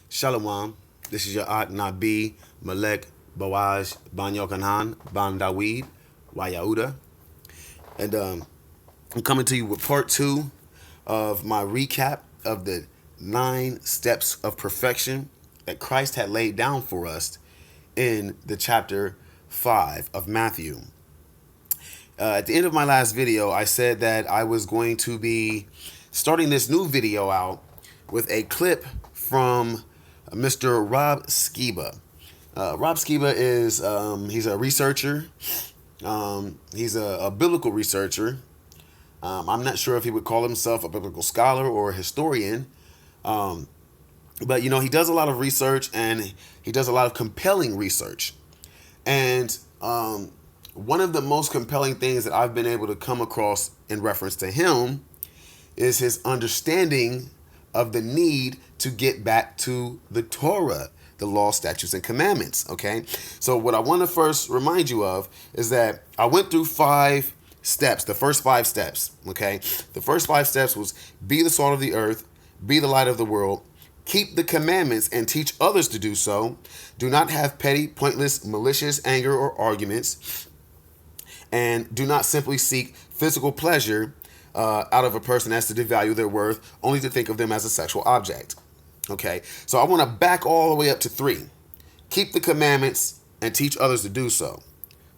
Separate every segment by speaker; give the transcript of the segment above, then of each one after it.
Speaker 1: Shalom. This is your Aunt Nabi Malek Bawaj Ban Yochanan Ban Dawid Wayauda. And I'm coming to you with part two of my recap of the 9 steps of perfection that Christ had laid down for us in the chapter 5 of Matthew. At the end of my last video, I said that I was going to be starting this new video out with a clip from Mr. Rob Skiba. Rob Skiba is he's a researcher. He's a biblical researcher. I'm not sure if he would call himself a biblical scholar or a historian. But, you know, he does a lot of research and he does a lot of compelling research. And one of the most compelling things that I've been able to come across in reference to him is his understanding of the need to get back to the Torah, the law, statutes, and commandments. Okay, so what I want to first remind you of is that I went through 5 steps, the first 5 steps. Okay, the first 5 steps was be the salt of the earth, be the light of the world, keep the commandments and teach others to do so, do not have petty, pointless, malicious anger or arguments, and do not simply seek physical pleasure out of a person as to devalue their worth, only to think of them as a sexual object. Okay, so I want to back all the way up to 3. Keep the commandments and teach others to do so.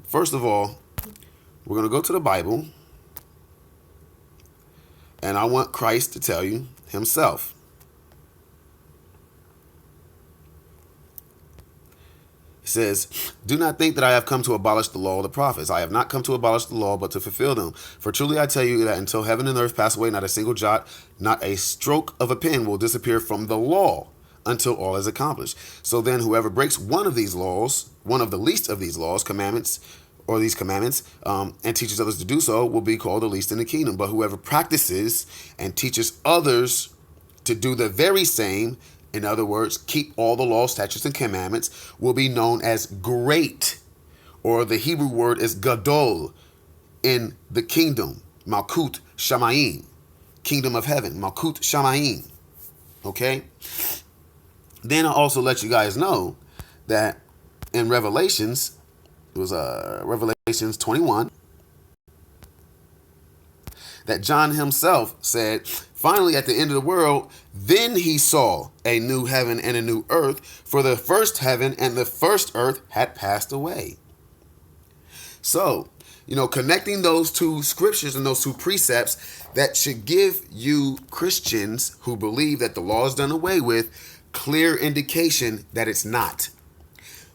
Speaker 1: First of all, we're going to go to the Bible, and I want Christ to tell you himself. It says, do not think that I have come to abolish the law or the prophets. I have not come to abolish the law, but to fulfill them. For truly I tell you that until heaven and earth pass away, not a single jot, not a stroke of a pen will disappear from the law until all is accomplished. So then whoever breaks one of these laws, one of the least of these laws, commandments, or these commandments, and teaches others to do so will be called the least in the kingdom. But whoever practices and teaches others to do the very same, in other words, keep all the law, statutes, and commandments, will be known as great, or the Hebrew word is gadol, in the kingdom, Malkut Shamayim, kingdom of heaven, Malkut Shamayim. Okay? Then I'll also let you guys know that in Revelations, it was Revelations 21, that John himself said, finally, at the end of the world, then he saw a new heaven and a new earth, for the first heaven and the first earth had passed away. So, you know, connecting those 2 scriptures and those 2 precepts, that should give you Christians who believe that the law is done away with, clear indication that it's not.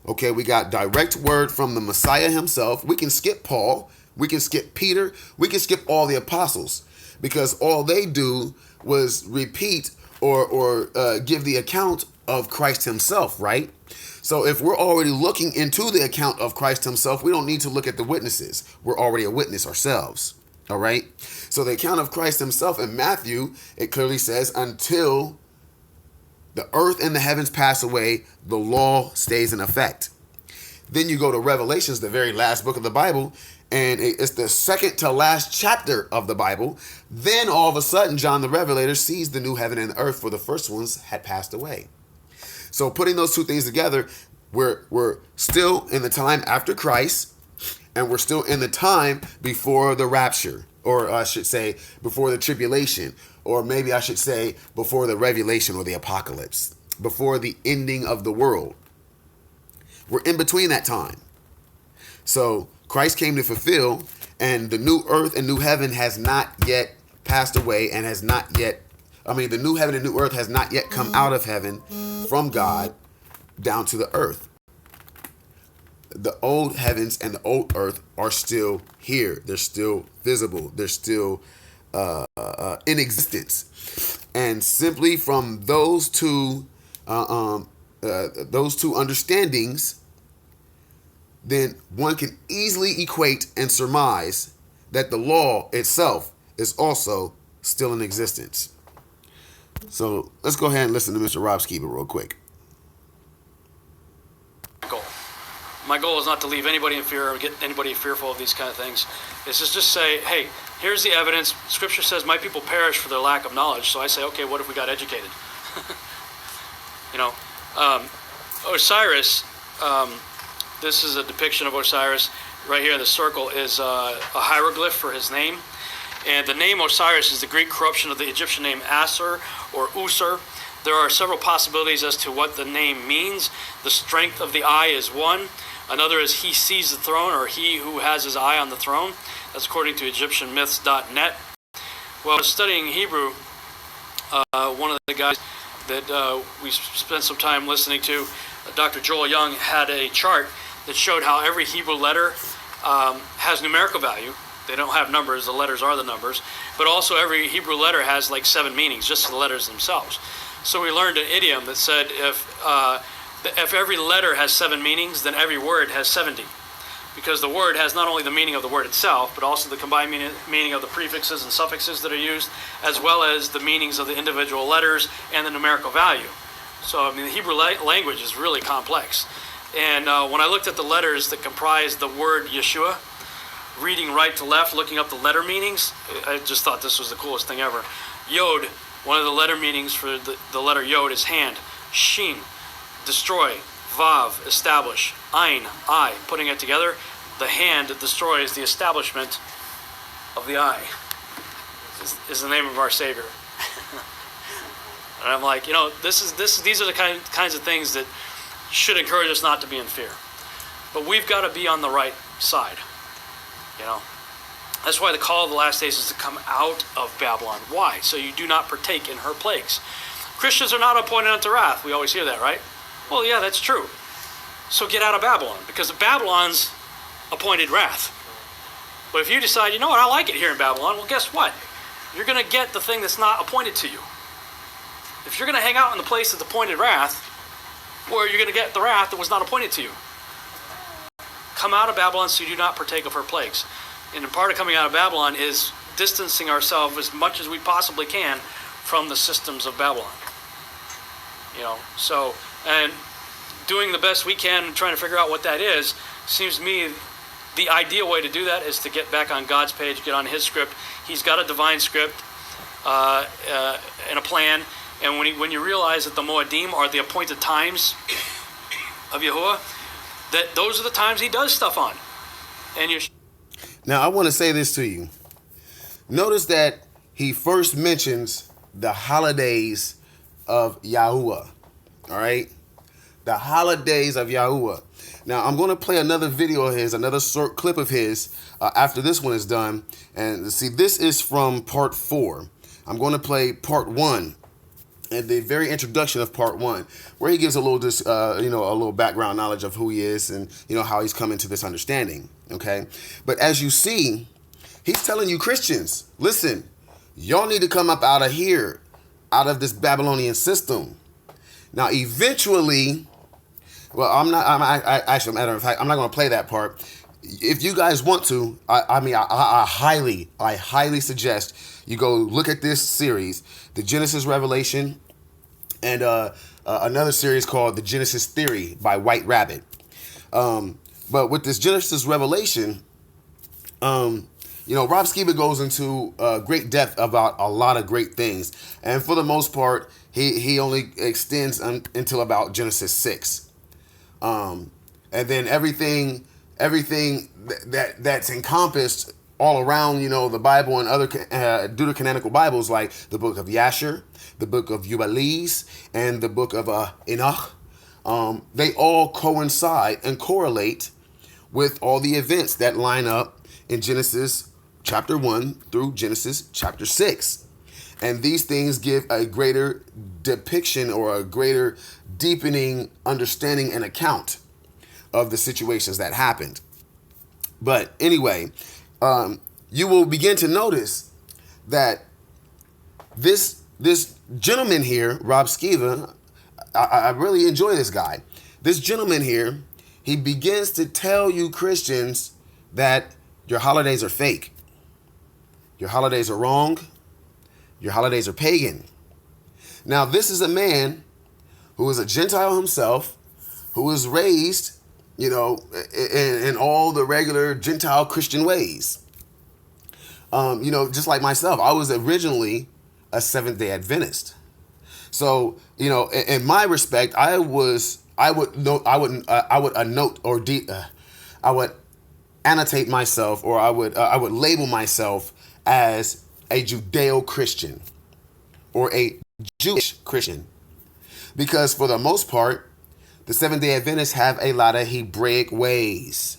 Speaker 1: Okay, we got direct word from the Messiah himself. We can skip Paul. We can skip Peter. We can skip all the apostles, because all they do was repeat or give the account of Christ himself, right? So if we're already looking into the account of Christ himself, we don't need to look at the witnesses. We're already a witness ourselves, all right? So the account of Christ himself in Matthew, it clearly says, until the earth and the heavens pass away, the law stays in effect. Then you go to Revelations, the very last book of the Bible, and it's the second to last chapter of the Bible. Then all of a sudden, John the Revelator sees the new heaven and the earth, for the first ones had passed away. So putting those 2 things together, we're still in the time after Christ, and we're still in the time before the rapture, or I should say before the tribulation, or maybe I should say before the revelation or the apocalypse, before the ending of the world. We're in between that time. So Christ came to fulfill, and the new earth and new heaven has not yet passed away, and has not yet, the new heaven and new earth has not yet come out of heaven from God down to the earth. The old heavens and the old earth are still here. They're still visible. They're still in existence. And simply from those two understandings, then one can easily equate and surmise that the law itself is also still in existence. So let's go ahead and listen to Mr. Rob Skiba real quick.
Speaker 2: My goal is not to leave anybody in fear or get anybody fearful of these kind of things. It's just say, hey, here's the evidence. Scripture says my people perish for their lack of knowledge. So I say, okay, what if we got educated? You know, Osiris. This is a depiction of Osiris. Right here in the circle is a hieroglyph for his name. And the name Osiris is the Greek corruption of the Egyptian name Asur or Usur. There are several possibilities as to what the name means. The strength of the eye is one. Another is he sees the throne, or he who has his eye on the throne. That's according to EgyptianMyths.net. Well, studying Hebrew, one of the guys that we spent some time listening to, Dr. Joel Young, had a chart that showed how every Hebrew letter has numerical value. They don't have numbers, the letters are the numbers. But also every Hebrew letter has like 7 meanings, just the letters themselves. So we learned an idiom that said if every letter has 7 meanings, then every word has 70. Because the word has not only the meaning of the word itself, but also the combined meaning of the prefixes and suffixes that are used, as well as the meanings of the individual letters and the numerical value. So, I mean, the Hebrew language is really complex. And when I looked at the letters that comprise the word Yeshua, reading right to left, looking up the letter meanings, I just thought this was the coolest thing ever. Yod, one of the letter meanings for the letter Yod is hand. Shin, destroy. Vav, establish. Ein, eye. Putting it together, the hand that destroys the establishment of the eye is the name of our Savior. And I'm like, these are the kinds of things that should encourage us not to be in fear. But we've got to be on the right side. That's why the call of the last days is to come out of Babylon. Why? So you do not partake in her plagues. Christians are not appointed unto wrath. We always hear that, right? Well, yeah, that's true. So get out of Babylon, because Babylon's appointed wrath. But if you decide, I like it here in Babylon, well, guess what? You're going to get the thing that's not appointed to you. If you're going to hang out in the place that's appointed wrath, or you're going to get the wrath that was not appointed to you. Come out of Babylon so you do not partake of her plagues. And part of coming out of Babylon is distancing ourselves as much as we possibly can from the systems of Babylon. And doing the best we can and trying to figure out what that is, seems to me the ideal way to do that is to get back on God's page, get on his script. He's got a divine script and a plan. And when you realize that the Moedim are the appointed times of Yahuwah, that those are the times he does stuff on. And
Speaker 1: Now, I want to say this to you. Notice that he first mentions the holidays of Yahuwah. All right? The holidays of Yahuwah. Now, I'm going to play another video of his, another short clip of his after this one is done. And see, this is from part 4. I'm going to play part 1. And the very introduction of part 1, where he gives a little, a little background knowledge of who he is and, how he's come into this understanding. Okay. But as you see, he's telling you Christians, listen, y'all need to come up out of here, out of this Babylonian system. Now, eventually, well, actually, matter of fact, I'm not going to play that part. If you guys want to, I highly suggest you go look at this series, the Genesis Revelation, and another series called The Genesis Theory by White Rabbit. But with this Genesis Revelation, Rob Skiba goes into great depth about a lot of great things. And for the most part, he only extends until about Genesis 6. And then everything that's encompassed all around, the Bible and other deuterocanonical Bibles, like the book of Yasher, the book of Jubilees, and the book of Enoch, they all coincide and correlate with all the events that line up in Genesis chapter 1 through Genesis chapter 6. And these things give a greater depiction or a greater deepening understanding and account of the situations that happened. But anyway, you will begin to notice that this gentleman here, Rob Skiba, I really enjoy this guy. This gentleman here, he begins to tell you Christians that your holidays are fake. Your holidays are wrong. Your holidays are pagan. Now, this is a man who is a Gentile himself, who was raised, in all the regular Gentile Christian ways. Just like myself, I was originally a Seventh-day Adventist. So, in my respect, I would note, I would note I would annotate myself, or I would label myself as a Judeo-Christian or a Jewish Christian, because for the most part, the Seventh-day Adventists have a lot of Hebraic ways.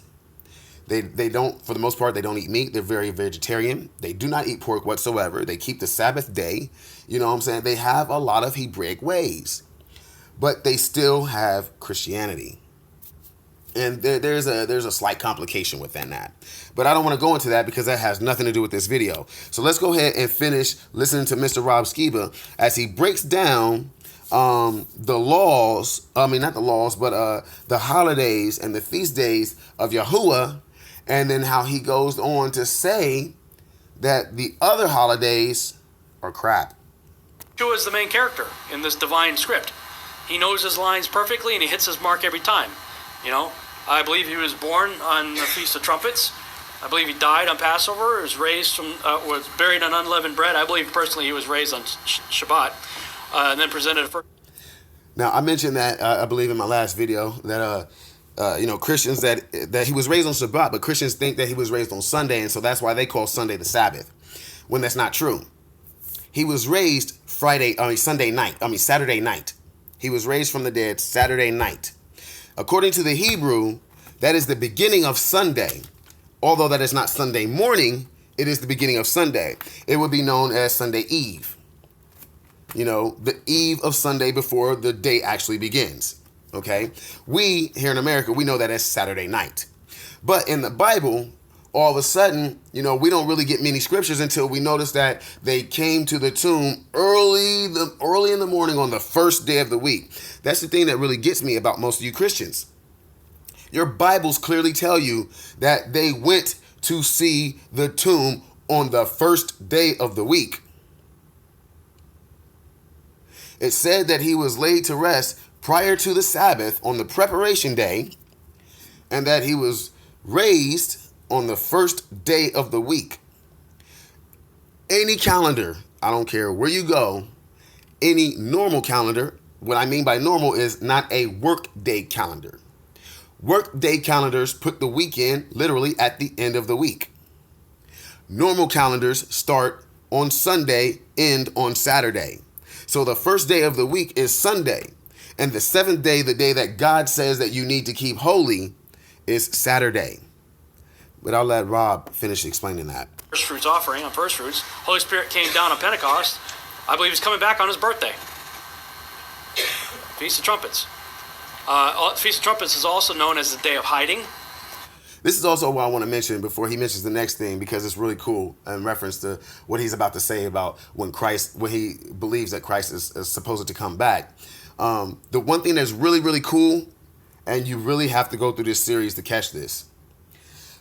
Speaker 1: They don't, for the most part, they don't eat meat. They're very vegetarian. They do not eat pork whatsoever. They keep the Sabbath day. You know what I'm saying? They have a lot of Hebraic ways, but they still have Christianity. And there's a slight complication within that. But I don't want to go into that because that has nothing to do with this video. So let's go ahead and finish listening to Mr. Rob Skiba as he breaks down the laws, not the laws, but the holidays and the feast days of Yahuwah, and then how he goes on to say that the other holidays are crap.
Speaker 2: Yeshua is the main character in this divine script. He knows his lines perfectly and he hits his mark every time. I believe he was born on the Feast of Trumpets. I believe he died on Passover, was buried on unleavened bread. I believe personally he was raised on Shabbat, and then presented for.
Speaker 1: Now, I mentioned that, I believe in my last video, that Christians, that he was raised on Shabbat, but Christians think that he was raised on Sunday, and so that's why they call Sunday the Sabbath, when that's not true. He was raised Saturday night. He was raised from the dead Saturday night. According to the Hebrew, that is the beginning of Sunday. Although that is not Sunday morning, it is the beginning of Sunday. It would be known as Sunday Eve. The eve of Sunday before the day actually begins. Okay? We, here in America, we know that as Saturday night. But in the Bible, all of a sudden, we don't really get many scriptures until we notice that they came to the tomb early in the morning on the first day of the week. That's the thing that really gets me about most of you Christians. Your Bibles clearly tell you that they went to see the tomb on the first day of the week. It said that he was laid to rest prior to the Sabbath on the preparation day, and that he was raised on the first day of the week. Any calendar, I don't care where you go, any normal calendar, what I mean by normal is not a work day calendar. Work day calendars put the weekend literally at the end of the week. Normal calendars start on Sunday, end on Saturday. So the first day of the week is Sunday, and the seventh day, the day that God says that you need to keep holy, is Saturday. But I'll let Rob finish explaining that.
Speaker 2: First fruits offering on first fruits. Holy Spirit came down on Pentecost. I believe he's coming back on his birthday. Feast of Trumpets. Feast of Trumpets is also known as the Day of Hiding.
Speaker 1: This is also what I want to mention before he mentions the next thing, because it's really cool in reference to what he's about to say about when he believes that Christ is supposed to come back. The one thing that's really, really cool, and you really have to go through this series to catch this.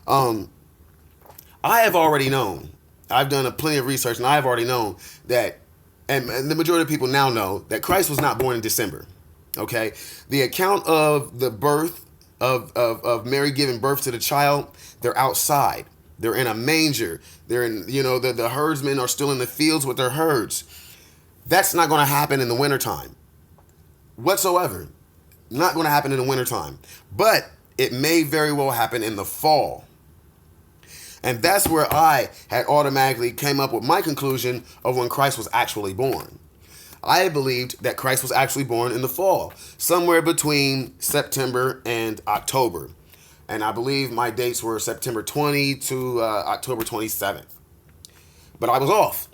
Speaker 1: I have already known, I've done plenty of research, and I have already known that, and the majority of people now know, that Christ was not born in December. Okay? The account of the birth of Mary giving birth to the child, they're outside. They're in a manger. They're in, the herdsmen are still in the fields with their herds. That's not going to happen in the wintertime whatsoever. Not going to happen in the wintertime. But it may very well happen in the fall. And that's where I had automatically came up with my conclusion of when Christ was actually born. I believed that Christ was actually born in the fall, somewhere between September and October. And I believe my dates were September 20 to October 27th. But I was off.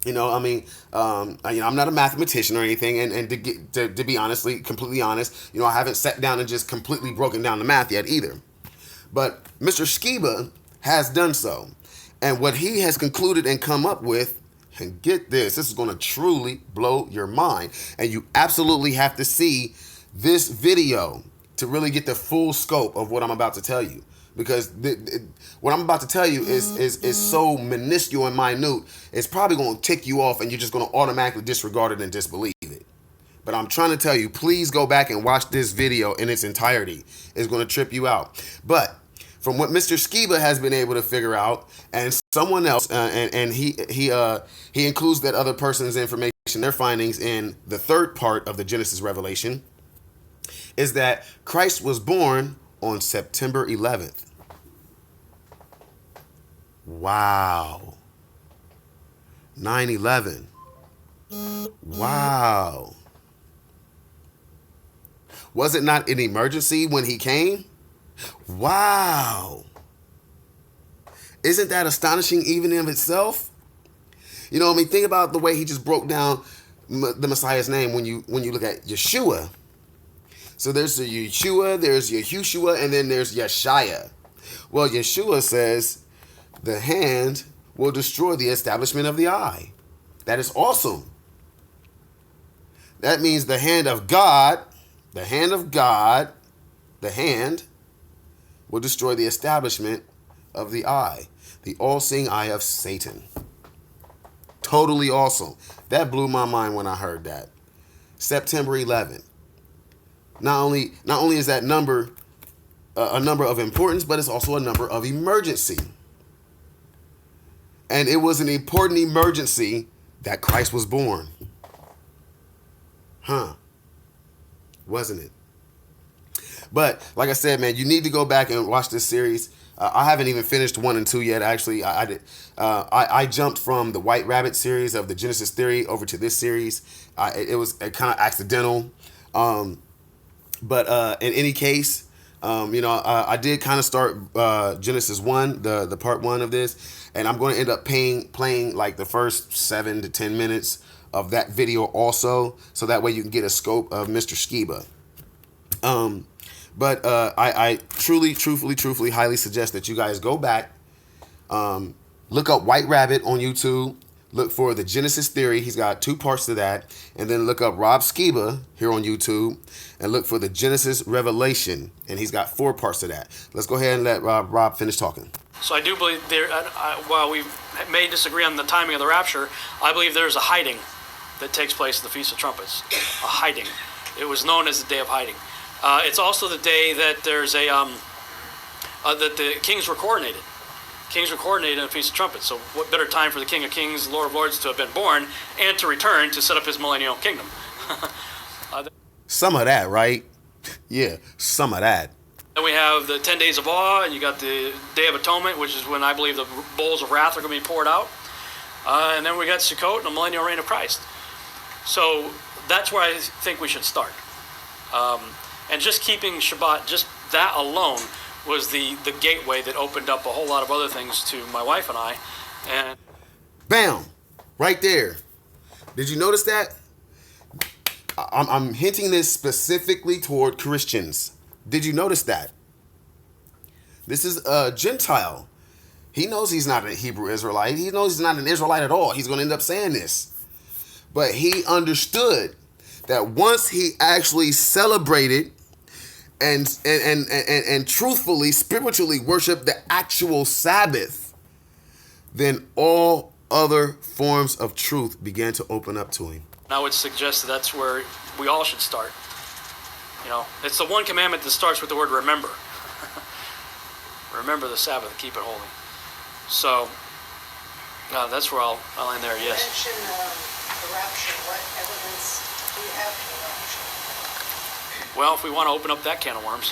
Speaker 1: I'm not a mathematician or anything. And to be completely honest, I haven't sat down and just completely broken down the math yet either. But Mr. Skiba has done so. And what he has concluded and come up with, and get this is going to truly blow your mind. And you absolutely have to see this video to really get the full scope of what I'm about to tell you. Because what I'm about to tell you is so minuscule and minute, it's probably going to tick you off and you're just going to automatically disregard it and disbelieve it. But I'm trying to tell you, please go back and watch this video in its entirety. It's going to trip you out. But from what Mr. Skiba has been able to figure out, and someone else, and he includes that other person's information their findings in the third part of the Genesis revelation is that Christ was born on September 11th. Wow. 9/11. Wow. Was it not an emergency when he came? Wow. Isn't that astonishing even in itself? You know, I mean, think about the way he just broke down the Messiah's name when you look at Yeshua. So there's the Yeshua, there's Yahushua, and then there's Yeshaya. Well, Yeshua says the hand will destroy the establishment of the eye. That is awesome. That means the hand of God, the hand will destroy the establishment of the eye, the all-seeing eye of Satan. Totally awesome. That blew my mind when I heard that. September 11th. Not only is that number a number of importance, but it's also a number of emergency. And it was an important emergency that Christ was born. Wasn't it? But like I said, man, you need to go back and watch this series. I haven't even finished 1 and 2 yet. Actually, I did. I jumped from the White Rabbit series of the Genesis theory over to this series. It was kind of accidental. But in any case, I did kind of start Genesis 1, the part 1 of this, and I'm going to end up playing like the first 7 to 10 minutes of that video also, so that way you can get a scope of Mr. Skiba. But I truthfully, highly suggest that you guys go back, look up White Rabbit on YouTube, look for the Genesis theory. He's got 2 parts to that. And then look up Rob Skiba here on YouTube and look for the Genesis Revelation. And he's got 4 parts to that. Let's go ahead and let Rob finish talking.
Speaker 2: So I do believe while we may disagree on the timing of the rapture, I believe there's a hiding that takes place at the Feast of Trumpets. A hiding. It was known as the Day of Hiding. It's also the day that there's that the kings were coronated. Kings were coordinated in the Feast of Trumpets. So what better time for the King of Kings, Lord of Lords to have been born and to return to set up his millennial kingdom.
Speaker 1: Some of that, right? Yeah, some of that.
Speaker 2: Then we have the 10 days of awe, and you got the Day of Atonement, which is when I believe the bowls of wrath are going to be poured out. And then we got Sukkot and the millennial reign of Christ. So that's where I think we should start. And just keeping Shabbat, just that alone, was the gateway that opened up a whole lot of other things to my wife and I. And
Speaker 1: bam, right there. Did you notice that? I'm hinting this specifically toward Christians. Did you notice that? This is a Gentile. He knows he's not a Hebrew Israelite. He knows he's not an Israelite at all. He's going to end up saying this. But he understood that once he actually celebrated and truthfully, spiritually worship the actual Sabbath, then all other forms of truth began to open up to him.
Speaker 2: I would suggest that that's where we all should start. You know, it's the one commandment that starts with the word remember. Remember the Sabbath, keep it holy. So, that's where I'll end there, yes.
Speaker 3: You mentioned the rapture. What evidence do you have for the rapture?
Speaker 2: Well, if we want to open up that can of worms.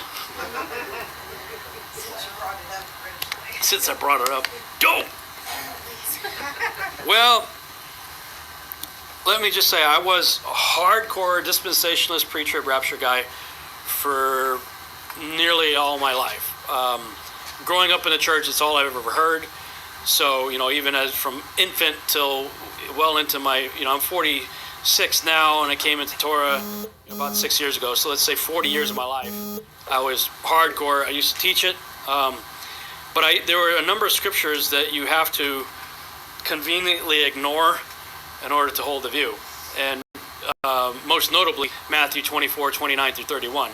Speaker 3: Since you brought it up originally.
Speaker 2: Since I brought it up. Go! Well, let me just say, I was a hardcore dispensationalist pre-trib rapture guy for nearly all my life. Growing up in the church, it's all I've ever heard. So, even as from infant till well into my, I'm 46 now, and I came into Torah about 6 years ago. So let's say 40 years of my life, I was hardcore. I used to teach it. But there were a number of scriptures that you have to conveniently ignore in order to hold the view. And most notably, Matthew 24, 29 through 31,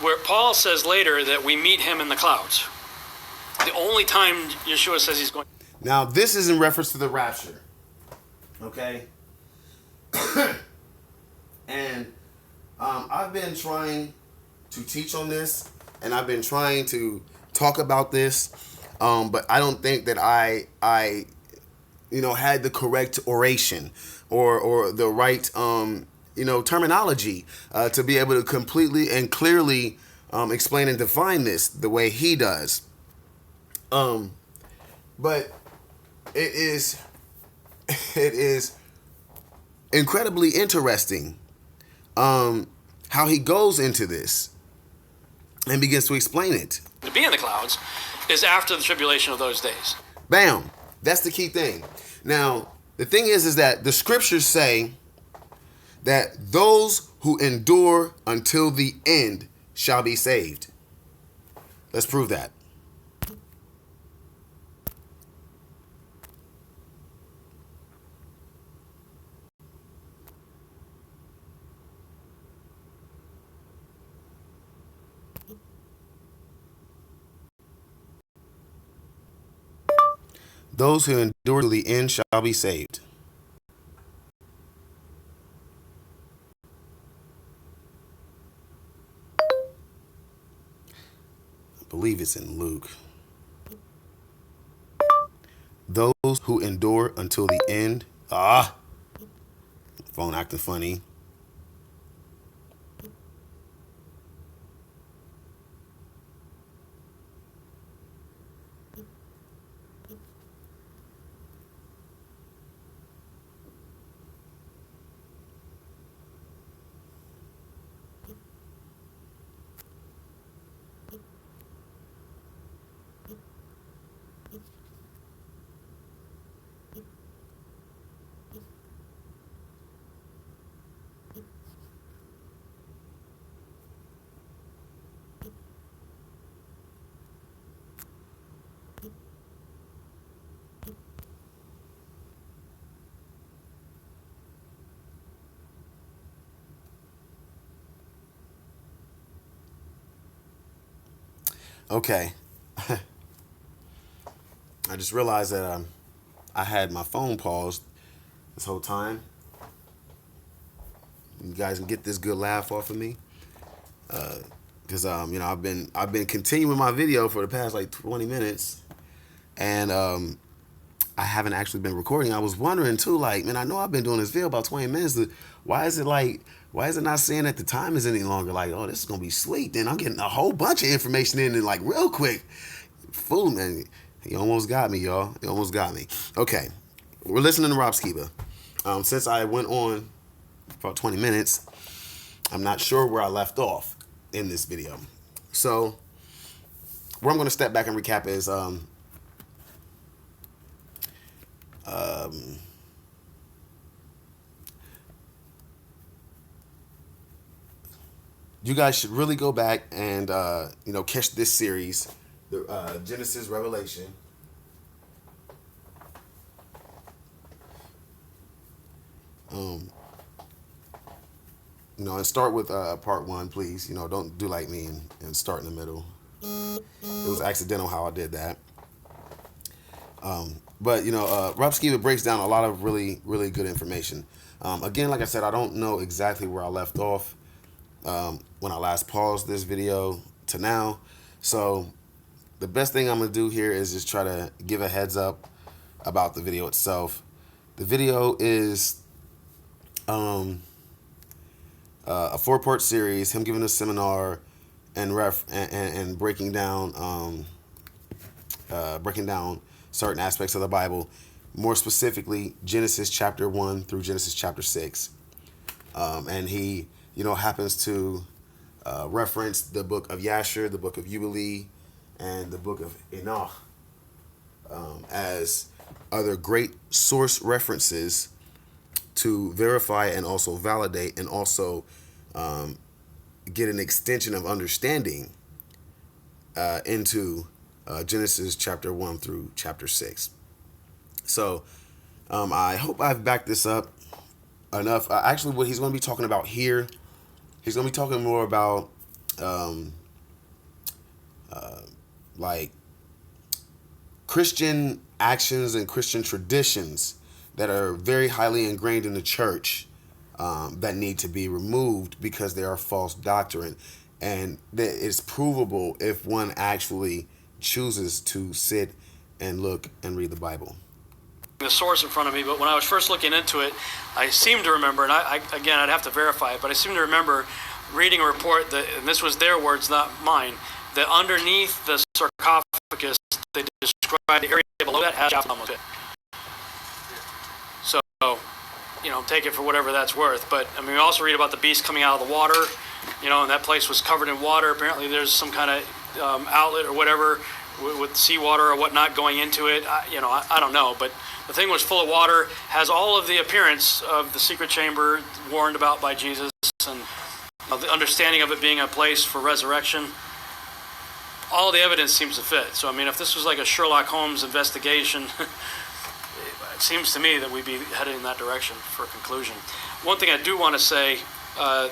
Speaker 2: where Paul says later that we meet him in the clouds. The only time Yeshua says he's going.
Speaker 1: Now, this is in reference to the rapture. Okay? And I've been trying to teach on this, and I've been trying to talk about this, but I don't think that I had the correct oration or the right terminology to be able to completely and clearly explain and define this the way he does. But it is incredibly interesting how he goes into this and begins to explain it.
Speaker 2: To be in the clouds is after the tribulation of those days.
Speaker 1: Bam. That's the key thing. Now, the thing is that the scriptures say that those who endure until the end shall be saved. Let's prove that. Those who endure to the end shall be saved. I believe it's in Luke. Those who endure until the end. Phone acting funny. Okay. I just realized that I had my phone paused this whole time. You guys can get this good laugh off of me, because I've been continuing my video for the past like 20 minutes, and I haven't actually been recording. I was wondering too, like, man, I know I've been doing this video about 20 minutes. Why is it not saying that the time is any longer? Like, oh, this is gonna be sweet. Then I'm getting a whole bunch of information in and like real quick. Fool, man. He almost got me, y'all. He almost got me. Okay, we're listening to Rob Skiba. Since I went on for about 20 minutes, I'm not sure where I left off in this video. So where I'm going to step back and recap is you guys should really go back and catch this series, the Genesis Revelation. And start with part 1, please. Don't do like me and start in the middle. It was accidental how I did that. But Rob Skiba breaks down a lot of really, really good information. Again, like I said, I don't know exactly where I left off when I last paused this video to now. So the best thing I'm going to do here is just try to give a heads up about the video itself. The video is a 4-part series, him giving a seminar and breaking down certain aspects of the Bible, more specifically Genesis chapter 1 through Genesis chapter 6. And he happens to reference the book of Yasher, the book of Jubilee, and the book of Enoch as other great source references to verify and also validate and also get an extension of understanding into Genesis chapter 1 through chapter 6. So I hope I've backed this up enough. Actually, what he's going to be talking about here, he's going to be talking more about like Christian actions and Christian traditions that are very highly ingrained in the church that need to be removed because they are false doctrine, and that it's provable if one actually chooses to sit and look and read the Bible.
Speaker 2: the source in front of me, but when I was first looking into it, I seem to remember, and again, I'd have to verify it, but I seem to remember reading a report that, and this was their words, not mine, that underneath the sarcophagus, they described the area below that as Absalom pit. So, take it for whatever that's worth. But, we also read about the beast coming out of the water, and that place was covered in water. Apparently there's some kind of outlet or whatever with seawater or whatnot going into it. I don't know, but the thing was full of water, has all of the appearance of the secret chamber warned about by Jesus, and the understanding of it being a place for resurrection. All the evidence seems to fit. So, if this was like a Sherlock Holmes investigation, it seems to me that we'd be headed in that direction for a conclusion. One thing I do want to say, I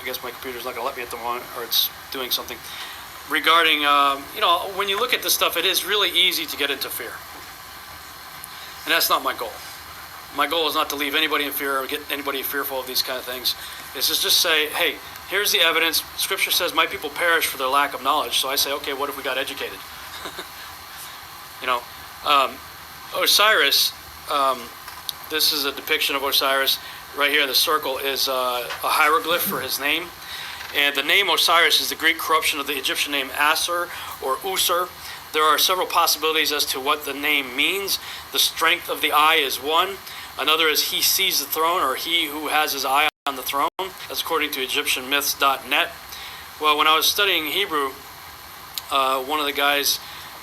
Speaker 2: guess my computer's not going to let me at the moment, or it's doing something. Regarding, when you look at this stuff, it is really easy to get into fear. And that's not my goal. My goal is not to leave anybody in fear or get anybody fearful of these kind of things. It's just say, hey, here's the evidence. Scripture says my people perish for their lack of knowledge. So I say, okay, what if we got educated? Osiris, this is a depiction of Osiris. Right here in the circle is a hieroglyph for his name. And the name Osiris is the Greek corruption of the Egyptian name Asur or Usur. There are several possibilities as to what the name means. The strength of the eye is one. Another is he sees the throne, or he who has his eye on the throne. That's according to EgyptianMyths.net. Well, when I was studying Hebrew, one of the guys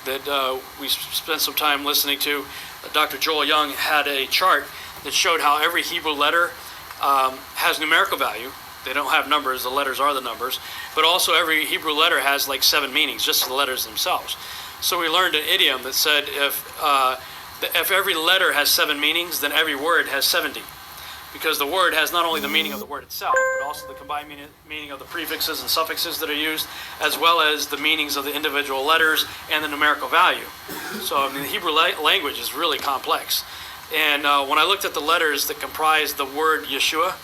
Speaker 2: that we spent some time listening to, Dr. Joel Young, had a chart that showed how every Hebrew letter has numerical value. They don't have numbers, the letters are the numbers. But also every Hebrew letter has like 7 meanings, just the letters themselves. So we learned an idiom that said if every letter has 7 meanings, then every word has 70. Because the word has not only the meaning of the word itself, but also the combined meaning of the prefixes and suffixes that are used, as well as the meanings of the individual letters and the numerical value. So the Hebrew language is really complex. And when I looked at the letters that comprise the word Yeshua,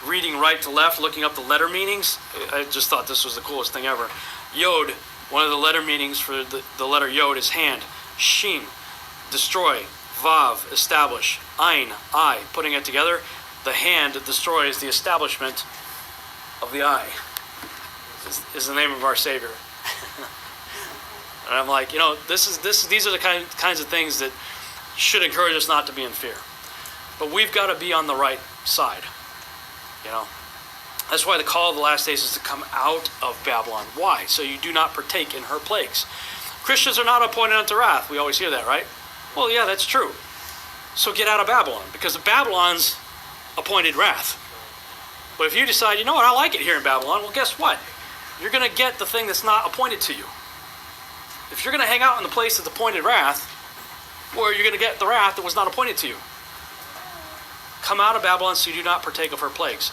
Speaker 2: reading right to left, looking up the letter meanings, I just thought this was the coolest thing ever. Yod, one of the letter meanings for the letter Yod is hand. Shin, destroy. Vav, establish. Ein, eye. Putting it together, the hand that destroys the establishment of the eye is the name of our Savior. And I'm like, these are the kinds of things that should encourage us not to be in fear. But we've got to be on the right side. That's why the call of the last days is to come out of Babylon. Why? So you do not partake in her plagues. Christians are not appointed unto wrath. We always hear that, right? Well, yeah, that's true. So get out of Babylon, because Babylon's appointed wrath. But if you decide, I like it here in Babylon, well, guess what? You're going to get the thing that's not appointed to you. If you're going to hang out in the place that's appointed wrath, or you're going to get the wrath that was not appointed to you. Come out of Babylon so you do not partake of her plagues.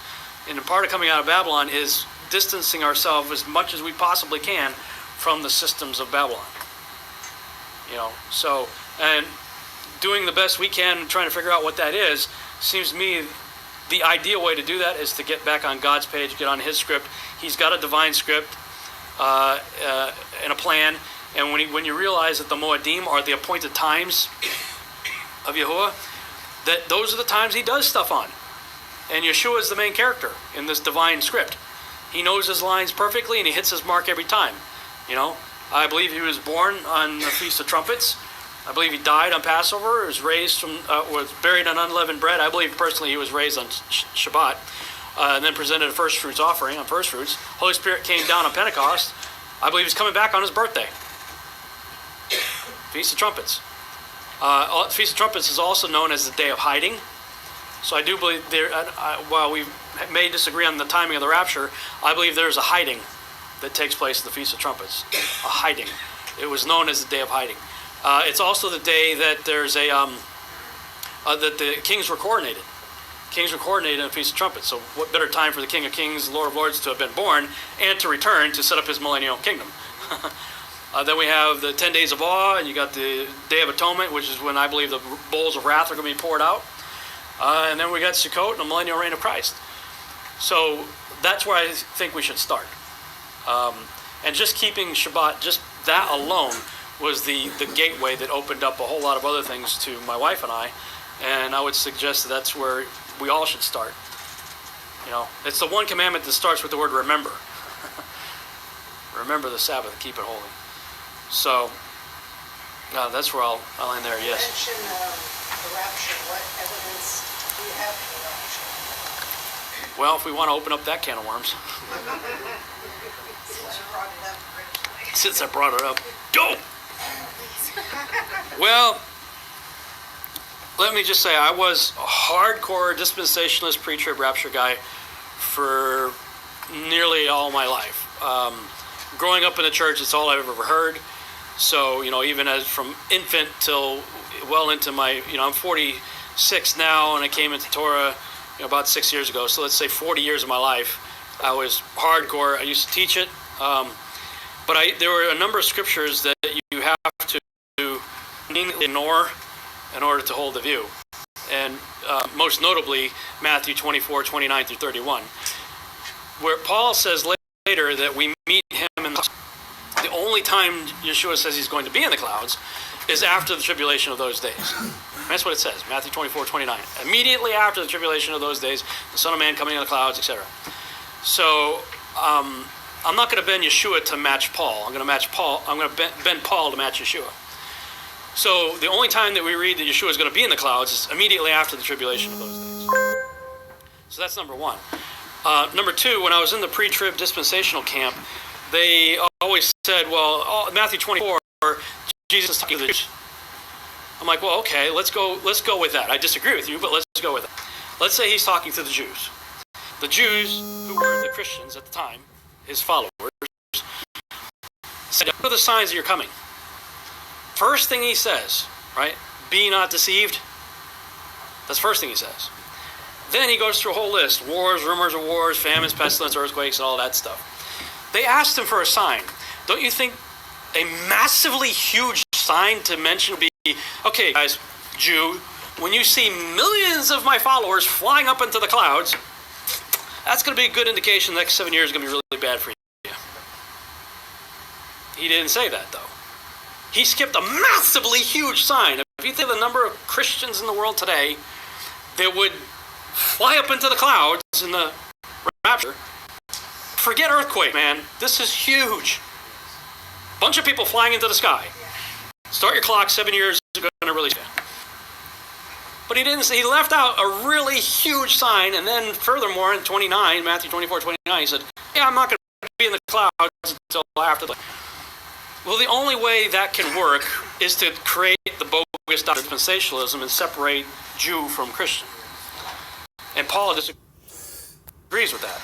Speaker 2: And part of coming out of Babylon is distancing ourselves as much as we possibly can from the systems of Babylon. And doing the best we can, trying to figure out what that is, seems to me the ideal way to do that is to get back on God's page, get on his script. He's got a divine script and a plan. And when you realize that the Moedim are the appointed times of Yahuwah, that those are the times he does stuff on. And Yeshua is the main character in this divine script. He knows his lines perfectly and he hits his mark every time. I believe he was born on the Feast of Trumpets. I believe he died on Passover, was buried on unleavened bread. I believe personally he was raised on Shabbat, and then presented a first fruits offering on first fruits. Holy Spirit came down on Pentecost. I believe he's coming back on his birthday. Feast of Trumpets. Feast of Trumpets is also known as the Day of Hiding. So I do believe while we may disagree on the timing of the rapture, I believe there's a hiding that takes place at the Feast of Trumpets. A hiding. It was known as the Day of Hiding. It's also the day that there's that the kings were coronated. Kings were coronated in the Feast of Trumpets. So what better time for the King of Kings, Lord of Lords to have been born and to return to set up his millennial kingdom. Then we have the 10 days of awe, and you got the Day of Atonement, which is when I believe the bowls of wrath are going to be poured out. And then we got Sukkot and the millennial reign of Christ. So that's where I think we should start. And just keeping Shabbat, just that alone, was the gateway that opened up a whole lot of other things to my wife and I. And I would suggest that that's where we all should start. You know, it's the one commandment that starts with the word remember. Remember the Sabbath, keep it holy. So, that's where I'll end there, yes.
Speaker 3: You mentioned the rapture. What evidence do you have for the rapture?
Speaker 2: Well, if we want to open up that can of worms.
Speaker 3: Since you brought it up.
Speaker 2: Since I brought it up. Go! Well, let me just say, I was a hardcore dispensationalist pre-trib rapture guy for nearly all my life. Growing up in the church, it's all I've ever heard. So, you know, even as from infant till well into my, you know, I'm 46 now, and I came into Torah, you know, about 6 years ago. So let's say 40 years of my life, I was hardcore. I used to teach it. But there were a number of scriptures that you have to ignore in order to hold the view. And most notably, Matthew 24, 29 through 31, where Paul says later that we meet him in the clouds. The only time Yeshua says he's going to be in the clouds is after the tribulation of those days. That's what it says, Matthew 24, 29. Immediately after the tribulation of those days, the Son of Man coming in the clouds, etc. So, I'm not going to bend Yeshua to match Paul. I'm going to bend Paul to match Yeshua. So the only time that we read that Yeshua is going to be in the clouds is immediately after the tribulation of those days. So that's number one. Number two, when I was in the pre-trib dispensational camp, they always said, well, Matthew 24, Jesus is talking to the Jews. I'm like, well, okay, let's go with that. I disagree with you, but let's go with it. Let's say he's talking to the Jews. The Jews, who were the Christians at the time, his followers, said, what are the signs of your coming? First thing he says, right? Be not deceived. That's the first thing he says. Then he goes through a whole list. Wars, rumors of wars, famines, pestilence, earthquakes, and all that stuff. They asked him for a sign. Don't you think a massively huge sign to mention would be, okay, guys, Jew, when you see millions of my followers flying up into the clouds, that's going to be a good indication the next 7 years is going to be really bad for you. He didn't say that, though. He skipped a massively huge sign. If you think of the number of Christians in the world today that would fly up into the clouds in the rapture, forget earthquake, man. This is huge. Bunch of people flying into the sky. Start your clock, 7 years is going to release you. But he didn't. He left out a really huge sign, and then furthermore, in 29, Matthew 24, 29, he said, yeah, I'm not going to be in the clouds until after the... Well, the only way that can work is to create the bogus doctrine of dispensationalism and separate Jew from Christian. And Paul disagrees with that.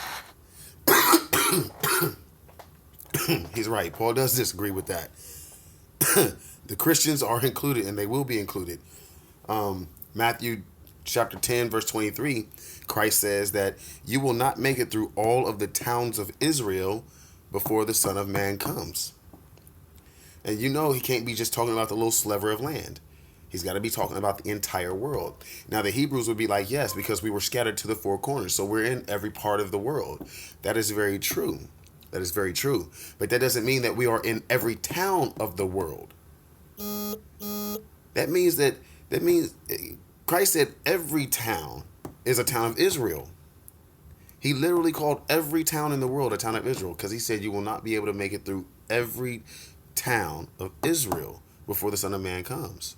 Speaker 1: He's right. Paul does disagree with that. The Christians are included, and they will be included. Matthew chapter 10, verse 23, Christ says that you will not make it through all of the towns of Israel before the Son of Man comes. And you know he can't be just talking about the little sliver of land. He's got to be talking about the entire world. Now, the Hebrews would be like, yes, because we were scattered to the four corners. So we're in every part of the world. That is very true. That is very true. But that doesn't mean that we are in every town of the world. That means Christ said every town is a town of Israel. He literally called every town in the world a town of Israel because he said you will not be able to make it through every town of Israel before the Son of Man comes.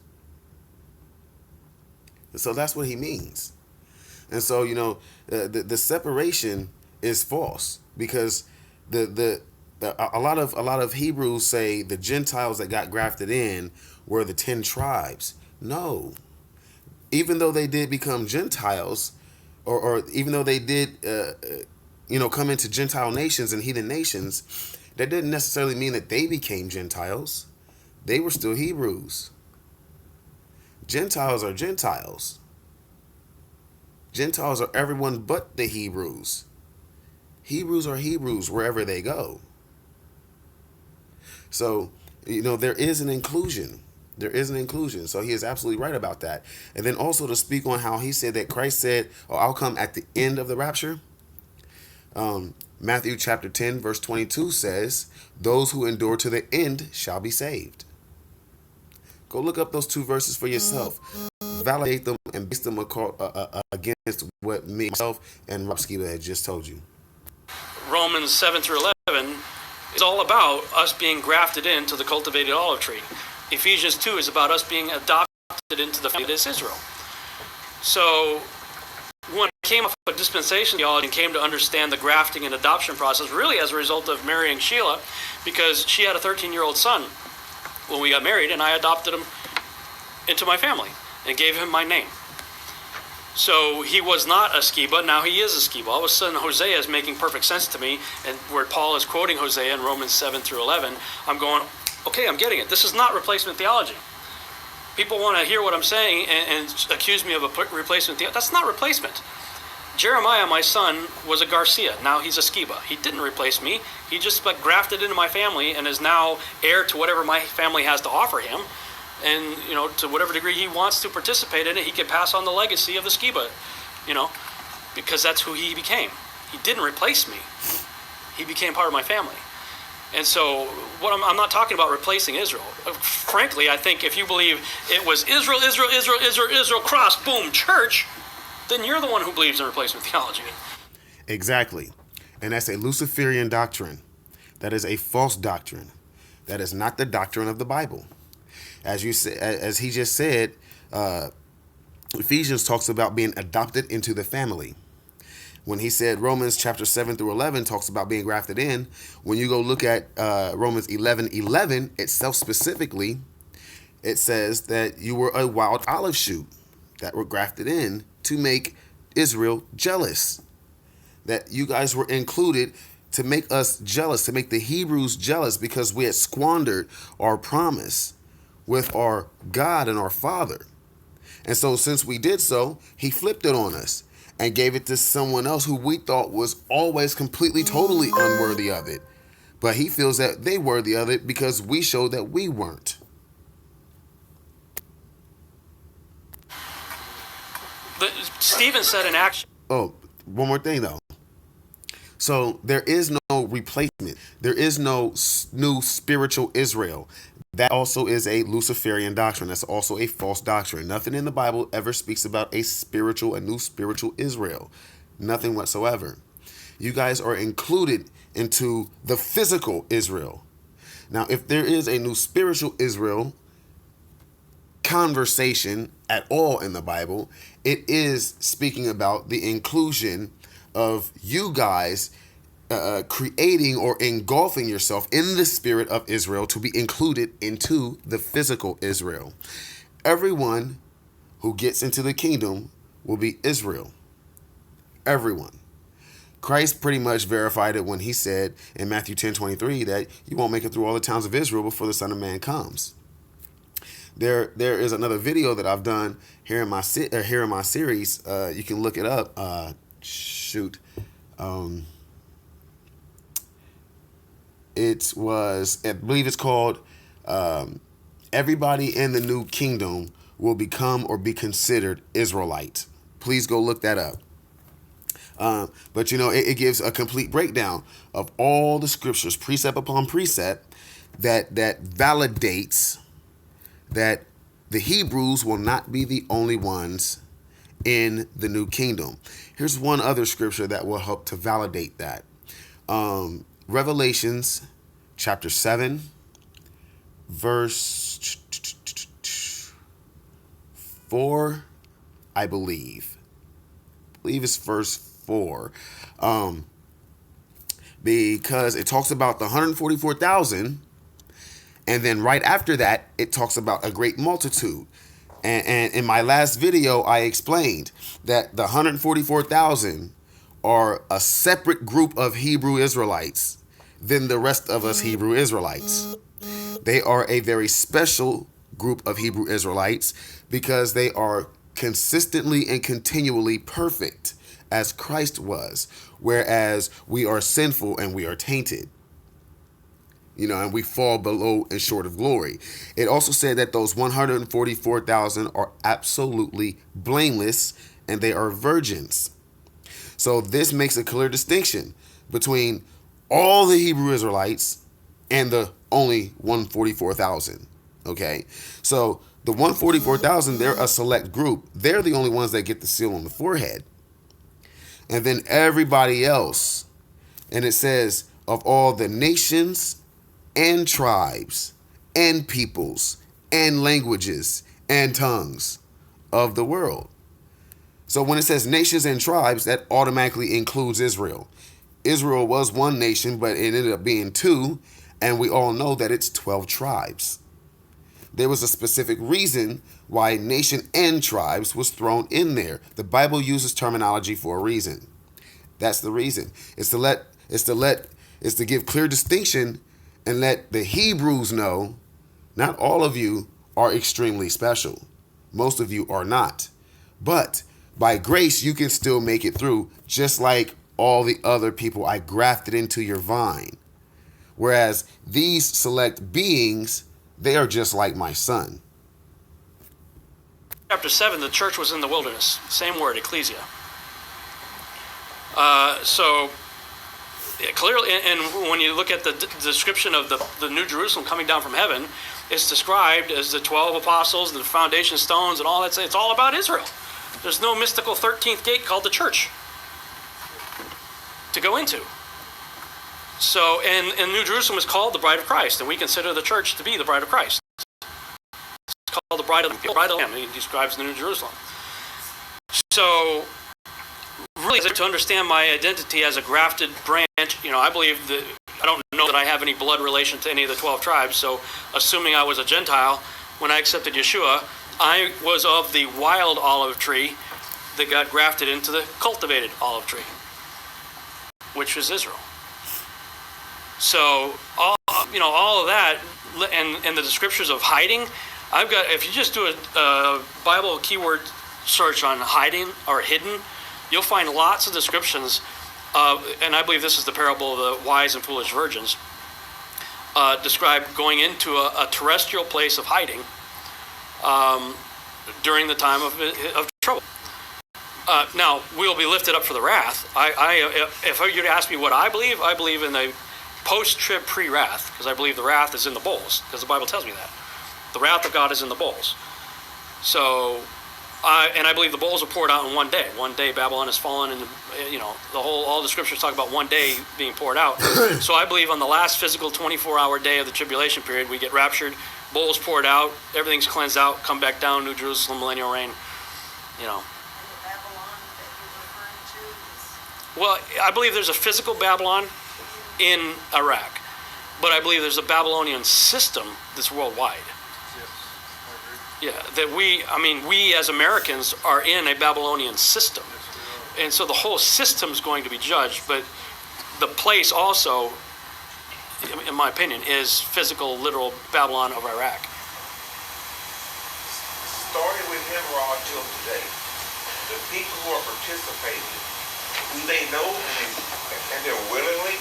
Speaker 1: And so that's what he means. And so, you know, the separation is false because a lot of Hebrews say the Gentiles that got grafted in were the 10 tribes. No. Even though they did become Gentiles, or even though they did come into Gentile nations and heathen nations, that didn't necessarily mean that they became Gentiles. They were still Hebrews. Gentiles are Gentiles. Gentiles are everyone but the Hebrews. Hebrews are Hebrews wherever they go. So, you know, there is an inclusion. There is an inclusion. So he is absolutely right about that. And then also to speak on how he said that Christ said, oh, I'll come at the end of the rapture. Matthew chapter 10, verse 22 says, those who endure to the end shall be saved. Go look up those two verses for yourself. Validate them and base them against what me, myself, and Rob Skiba had just told you.
Speaker 2: Romans 7 through 11 is all about us being grafted into the cultivated olive tree. Ephesians 2 is about us being adopted into the family of Israel. So when I came off of dispensation theology and came to understand the grafting and adoption process, really as a result of marrying Sheila, because she had a 13-year-old son when we got married, and I adopted him into my family and gave him my name. So he was not a Skiba, now he is a Skiba. All of a sudden Hosea is making perfect sense to me, and where Paul is quoting Hosea in Romans 7 through 11, I'm going, okay, I'm getting it. This is not replacement theology. People want to hear what I'm saying and accuse me of a replacement theology. That's not replacement. Jeremiah, my son, was a Garcia. Now he's a Skiba. He didn't replace me. He just got grafted into my family and is now heir to whatever my family has to offer him. And, to whatever degree he wants to participate in it, he can pass on the legacy of the Skiba, because that's who he became. He didn't replace me. He became part of my family. And so I'm not talking about replacing Israel. Frankly, I think if you believe it was Israel, cross, boom, church, then you're the one who believes in replacement theology.
Speaker 1: Exactly. And that's a Luciferian doctrine. That is a false doctrine. That is not the doctrine of the Bible. As he just said, Ephesians talks about being adopted into the family. When he said Romans chapter 7 through 11 talks about being grafted in, when you go look at Romans 11:11 itself specifically, it says that you were a wild olive shoot that were grafted in to make Israel jealous. That you guys were included to make us jealous, to make the Hebrews jealous because we had squandered our promise with our God and our Father. And so since we did so, he flipped it on us and gave it to someone else who we thought was always completely, totally unworthy of it. But he feels that they worthy of it because we showed that we weren't.
Speaker 2: Stephen said in action.
Speaker 1: Oh, one more thing though. So there is no replacement. There is no new spiritual Israel. That also is a Luciferian doctrine. That's also a false doctrine. Nothing in the Bible ever speaks about a new spiritual Israel. Nothing whatsoever. You guys are included into the physical Israel. Now, if there is a new spiritual Israel conversation at all in the Bible, it is speaking about the inclusion of you guys creating or engulfing yourself in the spirit of Israel to be included into the physical Israel. Everyone who gets into the kingdom will be Israel. Everyone. Christ pretty much verified it when he said in Matthew 10:23 that you won't make it through all the towns of Israel before the Son of Man comes. There is another video that I've done here in my series. You can look it up. I believe it's called Everybody in the New Kingdom Will Become or Be Considered Israelite. Please go look that up. But it gives a complete breakdown of all the scriptures, precept upon precept, that validates that the Hebrews will not be the only ones in the new kingdom. Here's one other scripture that will help to validate that. Revelations chapter 7, verse 4, I believe. It's verse 4. Because it talks about the 144,000, and then right after that, it talks about a great multitude. And in my last video, I explained that the 144,000 are a separate group of Hebrew Israelites than the rest of us Hebrew Israelites. They are a very special group of Hebrew Israelites because they are consistently and continually perfect as Christ was, whereas we are sinful and we are tainted. And we fall below and short of glory. It also said that those 144,000 are absolutely blameless and they are virgins. So this makes a clear distinction between all the Hebrew Israelites and the only 144,000. Okay, so the 144,000, they're a select group. They're the only ones that get the seal on the forehead. And then everybody else, and it says, of all the nations and tribes and peoples and languages and tongues of the world. So when it says nations and tribes, that automatically includes Israel. Israel was one nation, but it ended up being two, and we all know that it's 12 tribes. There was a specific reason why nation and tribes was thrown in there. The Bible uses terminology for a reason. That's the reason. It's to give clear distinction and let the Hebrews know not all of you are extremely special. Most of you are not. But by grace, you can still make it through, just like all the other people I grafted into your vine. Whereas these select beings, they are just like my son.
Speaker 2: Chapter 7, the church was in the wilderness. Same word, ecclesia. So clearly, and when you look at the description of the New Jerusalem coming down from heaven, it's described as the 12 apostles, the foundation stones, and all that. It's all about Israel. There's no mystical 13th gate called the church to go into. So, and New Jerusalem is called the bride of Christ, and we consider the church to be the bride of Christ. It's called the bride of the Lamb. He describes the New Jerusalem. So, really, to understand my identity as a grafted branch, I believe that I don't know that I have any blood relation to any of the 12 tribes. So, assuming I was a Gentile when I accepted Yeshua, I was of the wild olive tree that got grafted into the cultivated olive tree, which is Israel. So all of that, and the scriptures of hiding, if you just do a Bible keyword search on hiding or hidden, you'll find lots of descriptions. And I believe this is the parable of the wise and foolish virgins. Describe going into a terrestrial place of hiding during the time of trouble. Now, we'll be lifted up for the wrath. If you'd ask me what I believe in the post-trib pre-wrath, because I believe the wrath is in the bowls, because the Bible tells me that. The wrath of God is in the bowls. So, and I believe the bowls are poured out in one day. One day Babylon has fallen, and all the scriptures talk about one day being poured out. So I believe on the last physical 24-hour day of the tribulation period, we get raptured, bowls poured out, everything's cleansed out, come back down, New Jerusalem, millennial reign,
Speaker 3: And the Babylon that you're referring to is...
Speaker 2: Well, I believe there's a physical Babylon in Iraq, but I believe there's a Babylonian system that's worldwide.
Speaker 4: Yes, I agree.
Speaker 2: Yeah, that we as Americans are in a Babylonian system, and so the whole system's going to be judged. But the place also, in my opinion, is physical, literal Babylon of Iraq.
Speaker 5: Starting with Nimrod till today, the people who are participating, who they know and they're willingly,